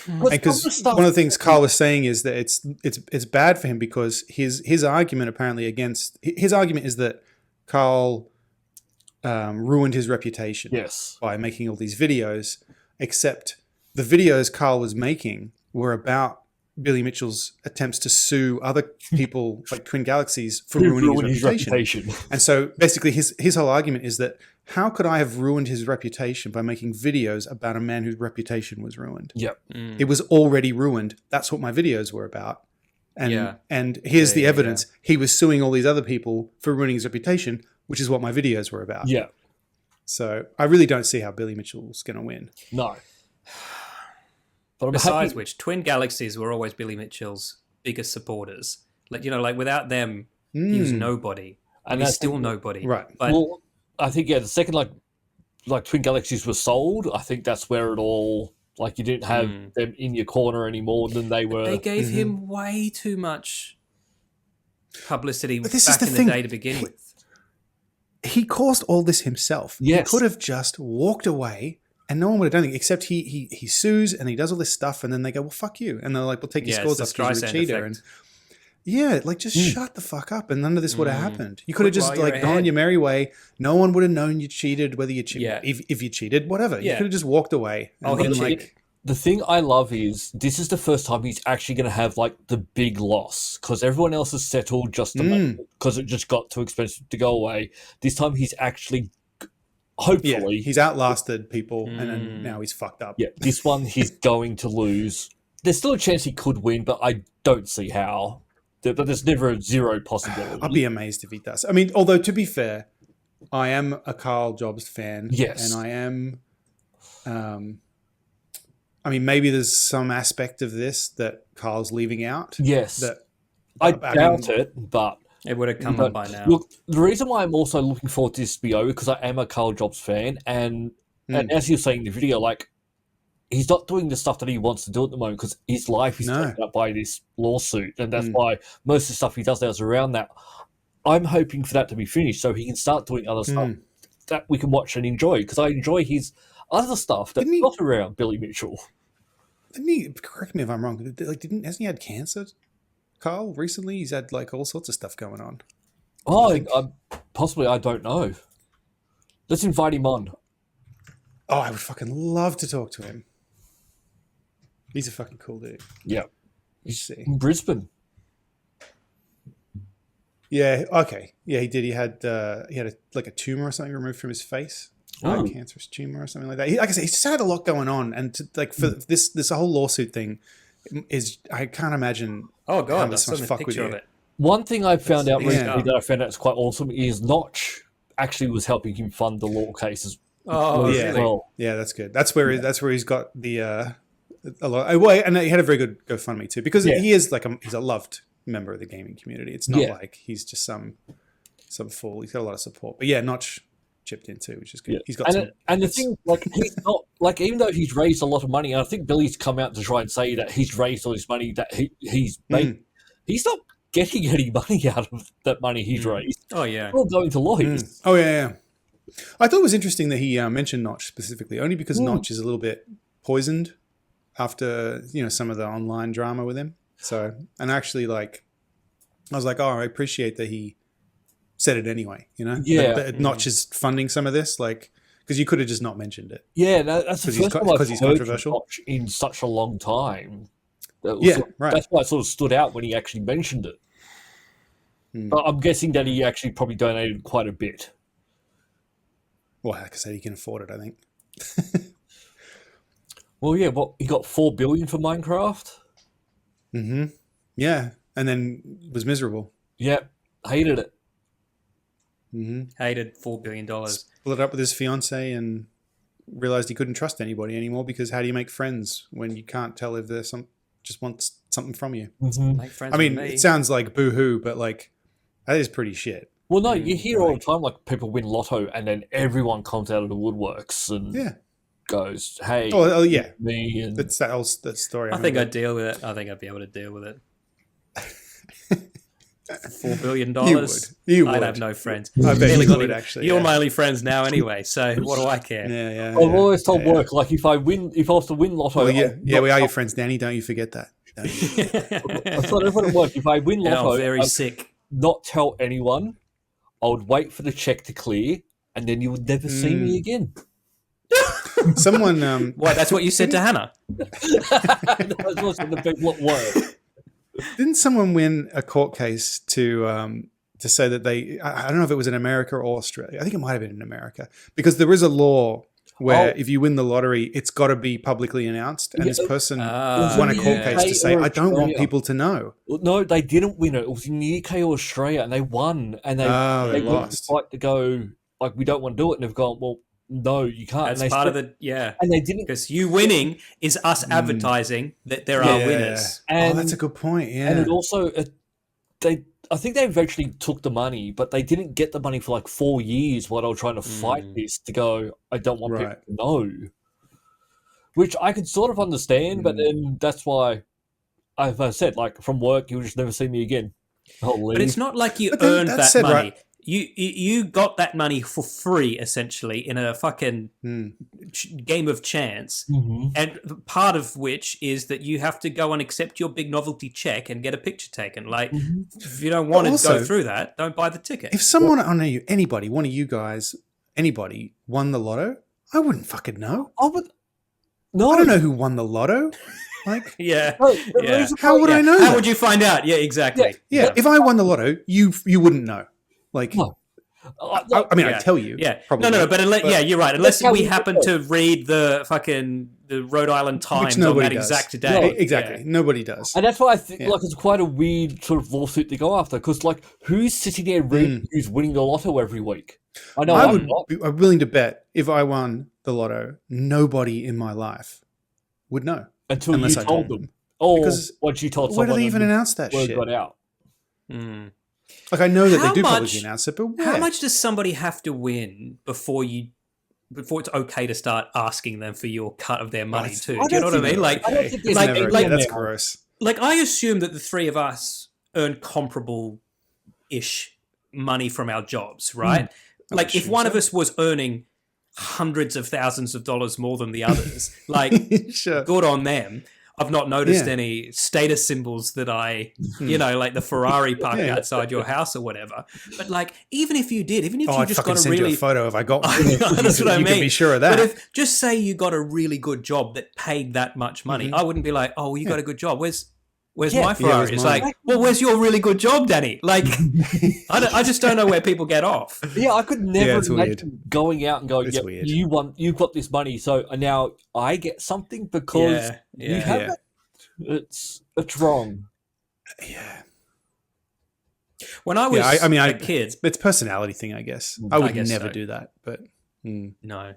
Because one of the things Carl was saying is that it's bad for him, because his argument apparently his argument is that Carl ruined his reputation by making all these videos, except the videos Carl was making were about Billy Mitchell's attempts to sue other people like Twin Galaxies for ruining his reputation. And so basically his whole argument is that, how could I have ruined his reputation by making videos about a man whose reputation was ruined? Yep. It was already ruined. That's what my videos were about. And here's the evidence. He was suing all these other people for ruining his reputation, which is what my videos were about. Yeah. So I really don't see how Billy Mitchell's going to win. No. But besides which, Twin Galaxies were always Billy Mitchell's biggest supporters. Like, without them, he was nobody. And he's still nobody. Right. But, well, I think, the second, like Twin Galaxies were sold, I think that's where it all, like, you didn't have them in your corner anymore than they were. They gave him way too much publicity back in thing. the day to begin with. He caused all this himself. Yes. He could have just walked away and no one would have done anything, except he sues and he does all this stuff and then they go, well, fuck you. And they're like, we'll take your scores off because you're a cheater. And just shut the fuck up and none of this would have happened. You could have just like gone your merry way. No one would have known you cheated, whether you cheated, if you cheated, whatever. You could have just walked away. And the thing I love is this is the first time he's actually going to have like the big loss because everyone else has settled just to make it because it just got too expensive to go away. This time he's actually, hopefully, he's outlasted people and then now he's fucked up. Yeah, this one he's going to lose. There's still a chance he could win, but I don't see how. But there's never a zero possibility. I'd be amazed if he does. I mean, although to be fair, I am a Carl Jobs fan. Yes, and I am. I mean, maybe there's some aspect of this that Carl's leaving out. Yes. I doubt it, but... It would have come up by now. Look, the reason why I'm also looking forward to this to be over, because I am a Carl Jobs fan, and as you're saying in the video, like, he's not doing the stuff that he wants to do at the moment because his life is taken up by this lawsuit, and that's why most of the stuff he does now is around that. I'm hoping for that to be finished so he can start doing other stuff that we can watch and enjoy, because I enjoy his other stuff that's not around Billy Mitchell. Didn't he, correct me if I'm wrong, like, hasn't he had cancer, Carl, recently? He's had like all sorts of stuff going on. Possibly, I don't know. Let's invite him on. Oh, I would fucking love to talk to him. He's a fucking cool dude. Yeah. Let's see. In Brisbane. Yeah, okay. Yeah, he did. He had a tumor or something removed from his face. A cancerous tumor or something like that. Like I said, he's just had a lot going on, and for this whole lawsuit thing is, I can't imagine. Oh god, how that's much a fuck picture with of you. it. One thing I found out recently that I found out is quite awesome is Notch actually was helping him fund the law cases. Oh yeah, really? Yeah, that's good. That's where he's got the a lot. Well, and he had a very good GoFundMe too, because he is like he's a loved member of the gaming community. It's not like he's just some fool. He's got a lot of support. But yeah, Notch chipped in too, which is good. Yeah. He's got and the thing, like, he's not like, even though he's raised a lot of money, and I think Billy's come out to try and say that he's raised all this money that he's made, he's not getting any money out of that money he's raised. Oh yeah, it's all going to lawyers. Oh yeah. I thought it was interesting that he mentioned Notch specifically, only because Notch is a little bit poisoned after some of the online drama with him. So, and actually, like, I was like, oh, I appreciate that he said it anyway, Yeah. That Notch is funding some of this, like, because you could have just not mentioned it. Yeah, that's the first time I've he's heard controversial Notch in such a long time. Right. That's why it sort of stood out when he actually mentioned it. But I'm guessing that he actually probably donated quite a bit. Well, like I said, he can afford it, I think. Well, yeah, he got $4 billion for Minecraft? Mm-hmm. Yeah, and then was miserable. Yep, hated it. Mm-hmm. Hated $4 billion. Split up with his fiance and realized he couldn't trust anybody anymore, because how do you make friends when you can't tell if there's just wants something from you? Mm-hmm. Make friends I mean, with me. it sounds like boo-hoo, but like, that is pretty shit. Well, no, you hear all the time, like, people win lotto and then everyone comes out of the woodworks and goes, hey, me. And... That's that story. I think I'd deal with it. I think I'd be able to deal with it. $4 billion. You would. I'd have no friends. I bet you would, actually. You're my only friends now anyway, so what do I care? Yeah. I've always told work, like, if I was to win lotto... Well, we are your friends, Danny. Don't you forget that. I thought everyone at work, if I win lotto... I'm very sick. Not tell anyone. I would wait for the check to clear, and then you would never see me again. Someone... Why, that's what you said to Hannah? That wasn't the people at work. Didn't someone win a court case to say that I don't know if it was in America or Australia. I think it might have been in America, because there is a law where if you win the lottery, it's got to be publicly announced. And this person won a court case to say, I don't want people to know. No, they didn't win it. It was in the UK or Australia, and they won. And they lost. Like to go, like, we don't want to do it. And they've gone, well, no, you can't. That's part of the, And they didn't. Because you winning is us advertising that there are winners. And, that's a good point, yeah. And it also, I think they eventually took the money, but they didn't get the money for like 4 years while they were trying to fight this to go, I don't want people to know. Which I can sort of understand, but then that's why, as I said, like from work, you'll just never see me again. But it's not like you earned that money. Right. You got that money for free, essentially, in a fucking game of chance. Mm-hmm. And part of which is that you have to go and accept your big novelty check and get a picture taken. Like, if you don't want to go through that, don't buy the ticket. If someone, I know you, anybody, one of you guys, anybody won the lotto, I wouldn't fucking know. No, I don't know who won the lotto. Like, How would I know? How would you find out? Yeah, exactly. Yeah. If I won the lotto, you wouldn't know. Like, no. I mean, I'd tell you. Yeah. Probably, no. But you're right. Unless we happen to read the Rhode Island Times on that exact day. No, exactly. Yeah. Nobody does. And that's why I think like it's quite a weird sort of lawsuit to go after, because like who's sitting there reading who's winning the lotto every week? I know I'm willing to bet if I won the lotto, nobody in my life would know. Until you told them. Or because once you told someone. Where do they even announce that word shit? Got out. Like, I know that they do publicly announce it, but where? How much does somebody have to win before it's okay to start asking them for your cut of their money too? Do you know what I mean? Like, that's gross. Like, I assume that the three of us earn comparable-ish money from our jobs, right? Like, if one of us was earning hundreds of thousands of dollars more than the others, like, good on them. I've not noticed any status symbols that like the Ferrari parked outside your house or whatever. But like, even if you did, even if you just got a really you a photo if I got one. That's what I mean. You can be sure of that. But if just say you got a really good job that paid that much money, I wouldn't be like, oh, well, you got a good job. Where's my Ferrari? It's like, well, where's your really good job, Danny? Like, I just don't know where people get off. Yeah, I could never imagine going out and going, you've got this money, so now I get something because you have it. It's wrong. Yeah. When I was a kid... It's a personality thing, I guess. I would never do that, but... No.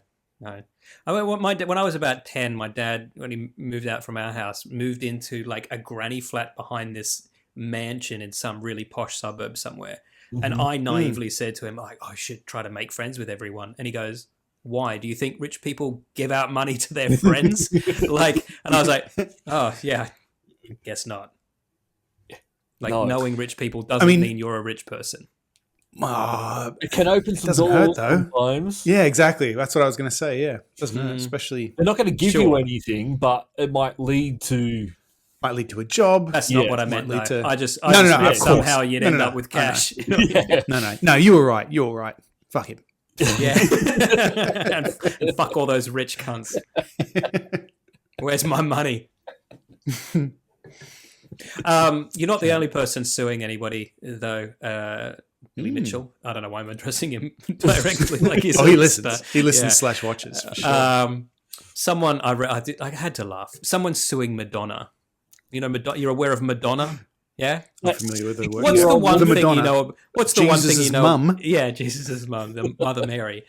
I mean, when I was about 10, my dad, when he moved out from our house, moved into like a granny flat behind this mansion in some really posh suburb somewhere. And I naively said to him, like, I should try to make friends with everyone. And he goes, why? Do you think rich people give out money to their friends? And I was like, oh, yeah, I guess not. Like, knowing rich people doesn't mean you're a rich person. It can open some doors hurt, though. Sometimes. Yeah, exactly. That's what I was going to say. Yeah, it doesn't hurt, especially. They're not going to give you anything, but it might lead to a job. That's not what I meant. I just somehow you'd end up with cash. No, you were right. You were right. Fuck him. Yeah, and fuck all those rich cunts. Where's my money? You're not the only person suing anybody, though. Billy Mitchell. I don't know why I'm addressing him directly. Like he listens. He listens / watches. For sure. Someone I had to laugh. Someone's suing Madonna. You know, you're aware of Madonna? Yeah, I'm familiar with the word. What's the one thing you know? What's the one thing you know? Mum. Yeah, Jesus' mum, the Mother Mary,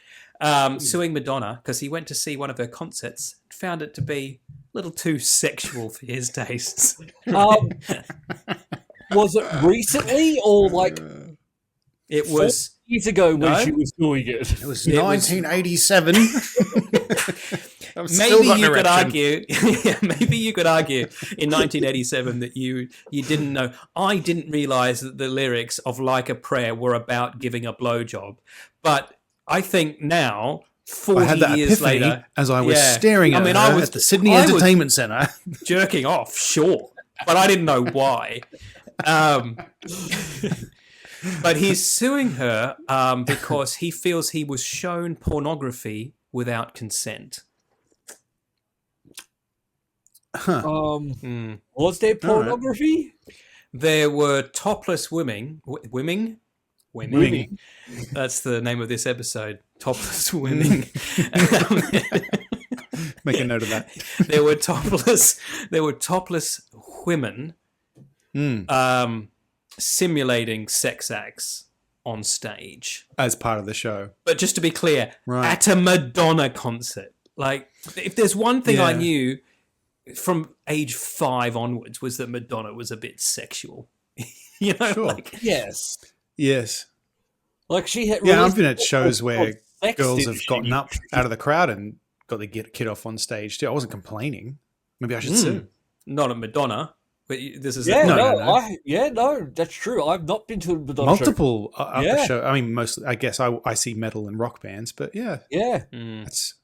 suing Madonna because he went to see one of her concerts, found it to be a little too sexual for his tastes. Was it recently or like? It was years ago when she was doing it. It was 1987. Maybe you could argue. Maybe you could argue in 1987 that you didn't know. I didn't realize that the lyrics of "Like a Prayer" were about giving a blowjob, but I think now, 40 years later, as I was staring at at the Sydney Entertainment Centre, jerking off, sure, but I didn't know why. But he's suing her because he feels he was shown pornography without consent. Was there pornography? Right. There were topless women. That's the name of this episode. Topless women. Make a note of that. There were topless women. Simulating sex acts on stage as part of the show. But just to be clear, at a Madonna concert. Like, if there's one thing I knew from age 5 onwards was that Madonna was a bit sexual You know, Sure. like, Yes. Yes. Like she had. Yeah, I've been at shows where sex, girls didn't have she? gotten up out of the crowd and got the kid off on stage too. I wasn't complaining. Maybe I should sue. not a Madonna, but this is Yeah, No. no, that's true. I've not been to a Madonna Multiple Yeah. show. I mean, mostly. I guess I see metal and rock bands, but yeah, show. Yeah, that's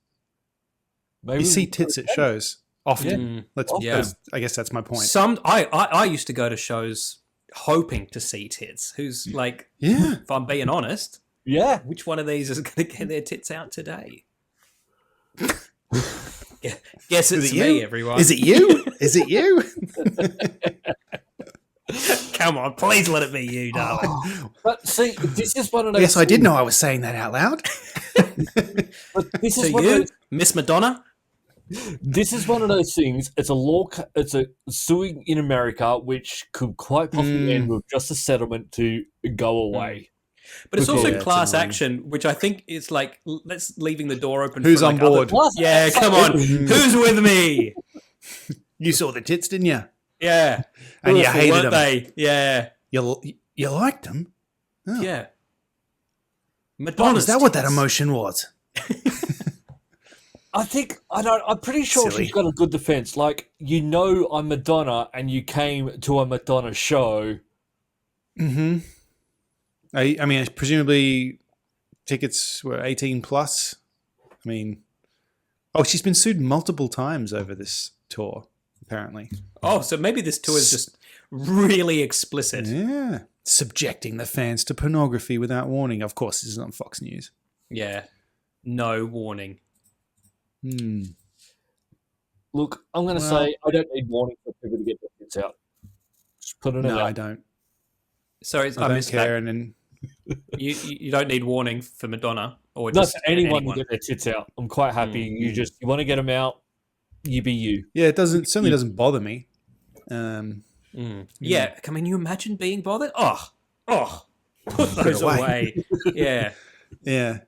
maybe you see tits at shows often. Yeah. I guess that's my point. Some I used to go to shows hoping to see tits. Who's like, Yeah. if I'm being honest, Yeah, which one of these is going to get their tits out today? Guess it's me, everyone. Is it you? Is it you? Come on, please let it be you, darling. but see, this is one of those. Yes, I did know I was saying that out loud. But this So is one of you, those, Miss Madonna? This is one of those things. It's a law. It's a suing in America, which could quite possibly end with just a settlement to go away. But it's also Yeah, it's class annoying. action, which I think is like, let's leaving the door open. Who's for, on like, other- board? Plus, Yeah, come on. Who's with me? You saw the tits, didn't you? Yeah. And you Awful, hated weren't them. they? Yeah. You liked them? Oh. Yeah. Oh, Madonna's is that what that tits. emotion was? I think I'm pretty sure Silly. she's got a good defense. Like, you know, I'm Madonna, and you came to a Madonna show. Mm-hmm. I mean, presumably tickets were 18 plus. I mean, she's been sued multiple times over this tour, apparently. Oh, so maybe this tour is just really explicit. Yeah. Subjecting the fans to pornography without warning. Of course, this is on Fox News. Yeah. No warning. Look, I'm going to say I don't need warning for people to get their tits out. Just put it No, out. I don't. Sorry, I I don't missed care. that. And then You don't need warning for Madonna or Not just for anyone to get their tits out. I'm quite happy. You want to get them out, you be you. yeah, it certainly doesn't bother me. Yeah, can you imagine being bothered? Oh, put those away. Yeah. Yeah.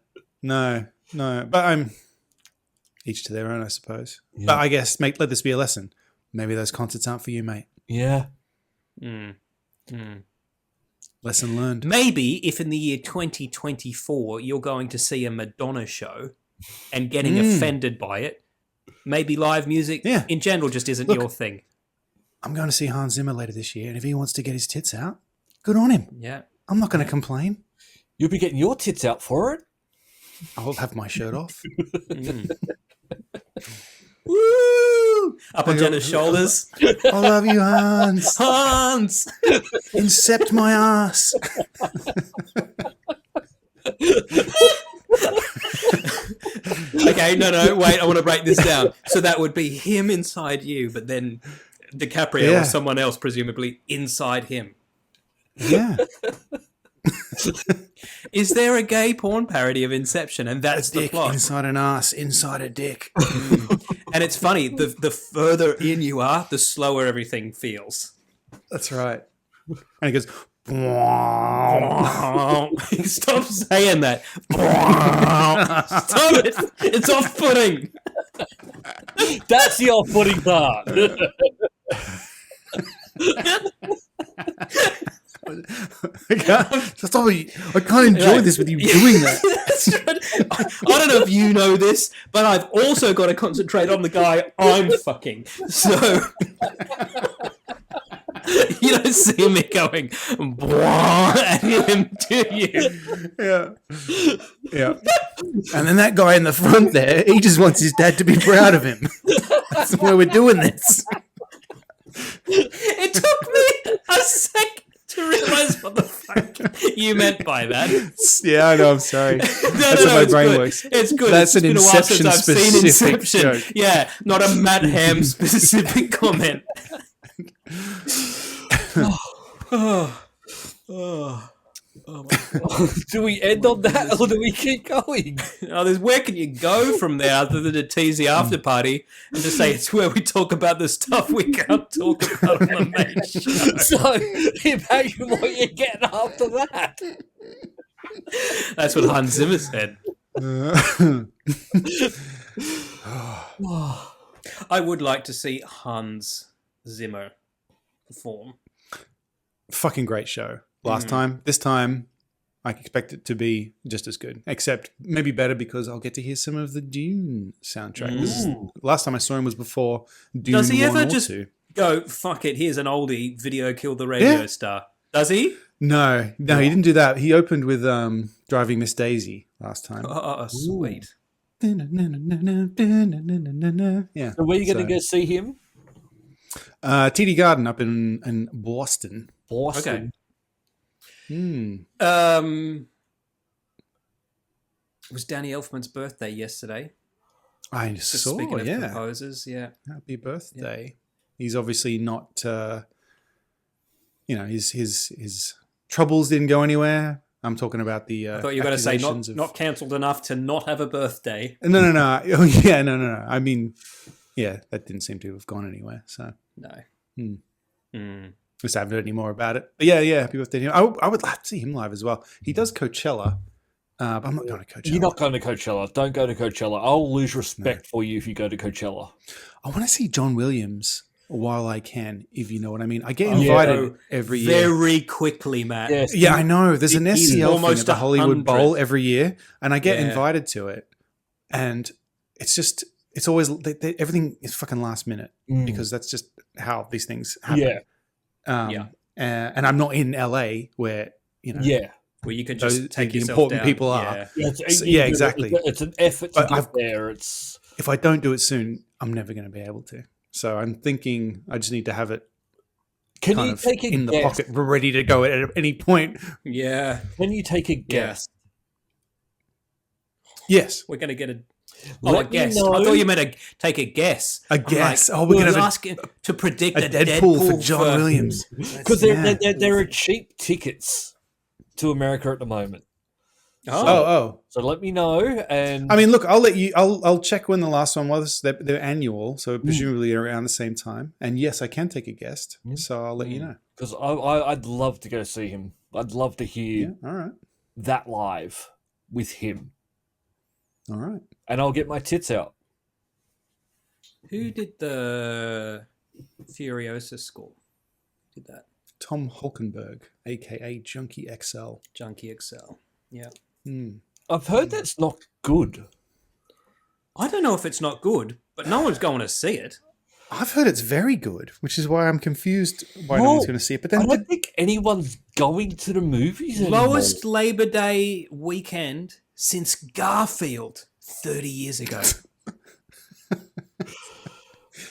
No. But I'm each to their own, I suppose. Yeah. But I guess let this be a lesson. Maybe those concerts aren't for you, mate. Yeah. Lesson learned. Maybe if in the year 2024 you're going to see a Madonna show and getting offended by it, maybe live music in general just isn't your thing. I'm going to see Hans Zimmer later this year, and if he wants to get his tits out, good on him. Yeah. I'm not going to complain. You'll be getting your tits out for it. I'll have my shirt off. Woo! Up on Jenna's shoulders. I love you, Hans. Hans! Incept my ass. Okay, no, wait, I want to break this down. So that would be him inside you, but then DiCaprio or someone else, presumably, inside him. Yeah. Is there a gay porn parody of Inception? And that's the Dick plot. inside an ass, inside a dick. And it's funny, the further in you are, the slower everything feels. That's right. And he goes, Stop saying that. Stop it. It's off-putting. That's the off-putting part. I can't enjoy this with you doing that. That's right. I don't know if you know this, but I've also got to concentrate on the guy I'm fucking. So you don't see me going at him, do you? Yeah. And then that guy in the front there, he just wants his dad to be proud of him. That's why we're doing this. It took me a second to realise what the fuck you meant by that. Yeah, I know. I'm sorry. That's how my brain works. It's good. That's It's an been a while since I've seen Inception-specific Inception. joke. Yeah, not a Matt Ham specific comment. Oh my God. Do we end on that or do we keep going? Where can you go from there other than to tease the after party and to say it's where we talk about the stuff we can't talk about on the main show? So imagine what you're getting after that. That's what Hans Zimmer said. I would like to see Hans Zimmer perform. fucking great show last time. This time, I expect it to be just as good, except maybe better because I'll get to hear some of the Dune soundtrack. Last time I saw him was before Dune. Does he 1 ever or just 2. go, fuck it, here's an oldie, video killed the radio star? Does he? No, he didn't do that. He opened with Driving Miss Daisy last time. Oh, sweet. Yeah. So where are you going to go see him? TD Garden up in Boston. Boston. Okay. It was Danny Elfman's birthday yesterday. I Just saw, speaking of composers, Happy birthday. Yeah. He's obviously not, his troubles didn't go anywhere. I'm talking about the I thought you were going to say not cancelled enough to not have a birthday. No. Oh, yeah, no. I mean, yeah, that didn't seem to have gone anywhere, so. No. Just haven't heard any more about it. But yeah, happy birthday to him. I would like to see him live as well. He does Coachella, but I'm not going to Coachella. You're not going to Coachella. Don't go to Coachella. I'll lose respect for you if you go to Coachella. I want to see John Williams while I can, if you know what I mean. I get invited every year. Very quickly, Matt. Yes. Yeah, I know. There's an SCL thing at the Hollywood 100. Bowl every year, and I get invited to it. And it's always, everything is fucking last minute because that's just how these things happen. Yeah. And I'm not in LA where, where you can just take the yourself important down. people are. Yeah, exactly. It's an effort to get there. If I don't do it soon, I'm never going to be able to. So I'm thinking I just need to have it in the pocket, ready to go at any point. Yeah. Can you take a guess? Yes. We're going to get a guess. I thought you meant take a guess. A guess. Like, we're going to ask to predict a Deadpool for John Williams. Because there are cheap tickets to America at the moment. So let me know. And I mean, look, I'll check when the last one was. They're annual, so presumably around the same time. And yes, I can take a guest, so I'll let you know. Because I'd love to go see him. I'd love to hear that live with him. All right. And I'll get my tits out. Who did the Furiosa score? Did that? Tom Hulkenberg, a.k.a. Junkie XL. Junkie XL. Yeah. I've heard that's not good. I don't know if it's not good, but no one's going to see it. I've heard it's very good, which is why I'm confused why no one's going to see it. But then I don't think anyone's going to the movies anymore. Lowest Labor Day weekend since Garfield 30 years ago.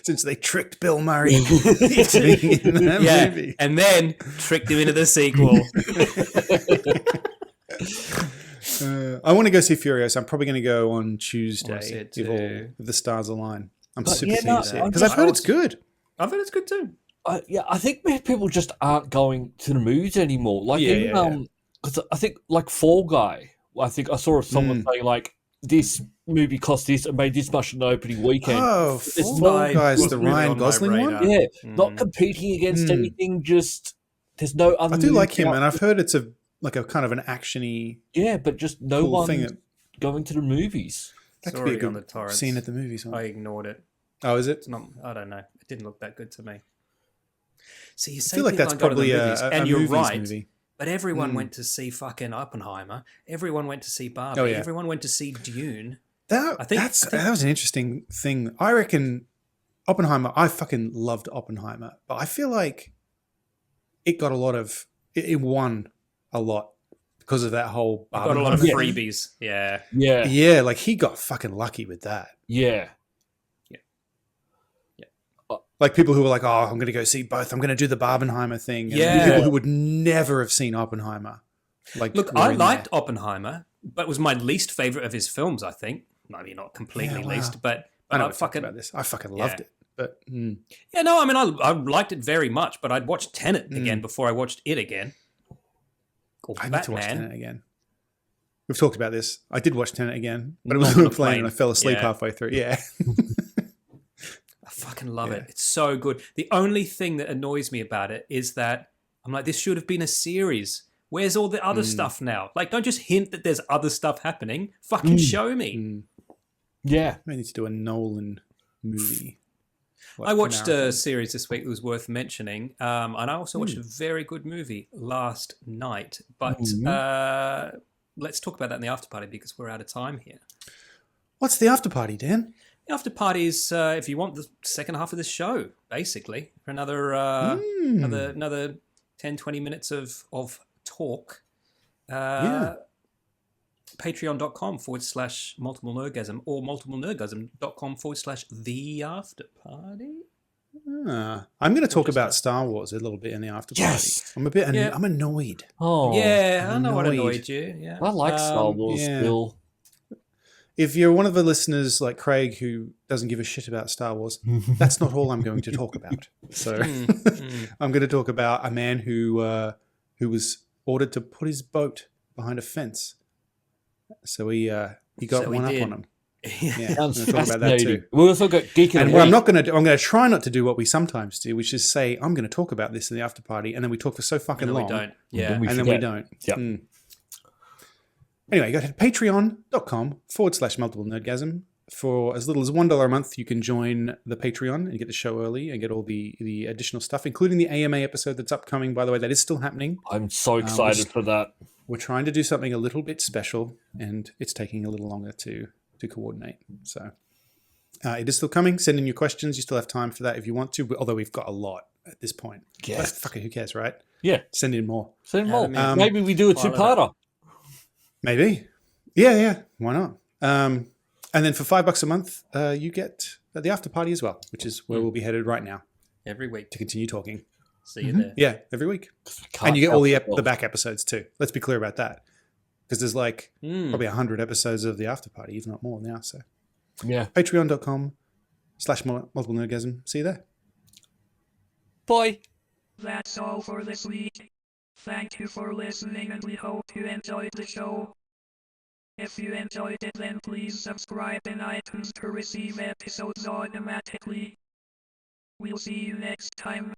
Since they tricked Bill Murray into being in that movie. And then tricked him into the sequel. I want to go see Furiosa. I'm probably going to go on Tuesday if the stars align. I'm super keen to see it because I've heard it's good. I've heard it's good too. I think people just aren't going to the movies anymore. Like, because I think like Fall Guy. I think I saw someone saying like this movie cost this and made this much in the opening weekend. Oh, Fall Guy's the Ryan Gosling one. Yeah, not competing against anything. Just there's no other. I do like him, and I've heard it's a kind of an actiony. Yeah, but just no one going to the movies. That could be a good scene at the movies. I ignored it. Oh, is it? It's not. I don't know. It didn't look that good to me. See, you I say feel like that's probably and you're right. Movie. But everyone went to see fucking Oppenheimer. Everyone went to see Barbie. Oh, yeah. Everyone went to see Dune. That was an interesting thing. I reckon Oppenheimer. I fucking loved Oppenheimer, but I feel like it won a lot because of that whole. Got a lot of freebies. Yeah. Like he got fucking lucky with that. Yeah. Like people who were like, "Oh, I'm going to go see both. I'm going to do the Barbenheimer thing." And people who would never have seen Oppenheimer. Like, look, I liked Oppenheimer, but it was my least favorite of his films. I think maybe not completely least, but I know fucking about this. I fucking loved it. But yeah, no, I mean, I liked it very much, but I'd watched Tenet again before I watched it again. I need to watch Tenet again. We've talked about this. I did watch Tenet again, but it was on a plane and I fell asleep halfway through. Yeah. I fucking love it. It's so good. The only thing that annoys me about it is that I'm like, this should have been a series. Where's all the other stuff now? Like, don't just hint that there's other stuff happening. Fucking show me. Yeah. I need to do a Nolan movie. I watched a series this week that was worth mentioning, and I also watched a very good movie last night. But let's talk about that in the after party because we're out of time here. What's the after party, Dan? The after party is if you want the second half of this show, basically, for another 10, 20 minutes of talk. Patreon.com/multiple nerdgasm or multiplenerdgasm.com/the after party. I'm going to talk about Star Wars a little bit in the after party. Yes! I'm I'm annoyed. Oh, yeah, I know what annoyed you. Yeah, I like Star Wars still. If you're one of the listeners like Craig who doesn't give a shit about Star Wars, that's not all I'm going to talk about. So I'm going to talk about a man who was ordered to put his boat behind a fence. So he got one up on him. Yeah, I'm going to talk about that too. We also got geeking. And what I'm going to try not to do what we sometimes do, which is say I'm going to talk about this in the after party, and then we talk for so fucking long. We don't. Yeah, and then we don't. Yeah. Anyway, go to patreon.com/multiple nerdgasm. For as little as $1 a month, you can join the Patreon and get the show early and get all the additional stuff, including the AMA episode that's upcoming. By the way, that is still happening. I'm so excited for that. We're trying to do something a little bit special, and it's taking a little longer to coordinate. So it is still coming. Send in your questions. You still have time for that if you want to, although we've got a lot at this point. Yeah. But fuck it, who cares, right? Yeah. Send in more. Send in more. Maybe we do a two-parter. Maybe. Yeah. Why not? And then for $5 a month, you get the after party as well, which is where we'll be headed right now. Every week. To continue talking. See you there. Yeah, every week. And you get all the back episodes too. Let's be clear about that. Because there's probably 100 episodes of the after party, if not more now. So yeah. Patreon.com/multiple nerdgasm. See you there. Bye. That's all for this week. Thank you for listening and we hope you enjoyed the show. If you enjoyed it, then please subscribe in iTunes to receive episodes automatically. We'll see you next time.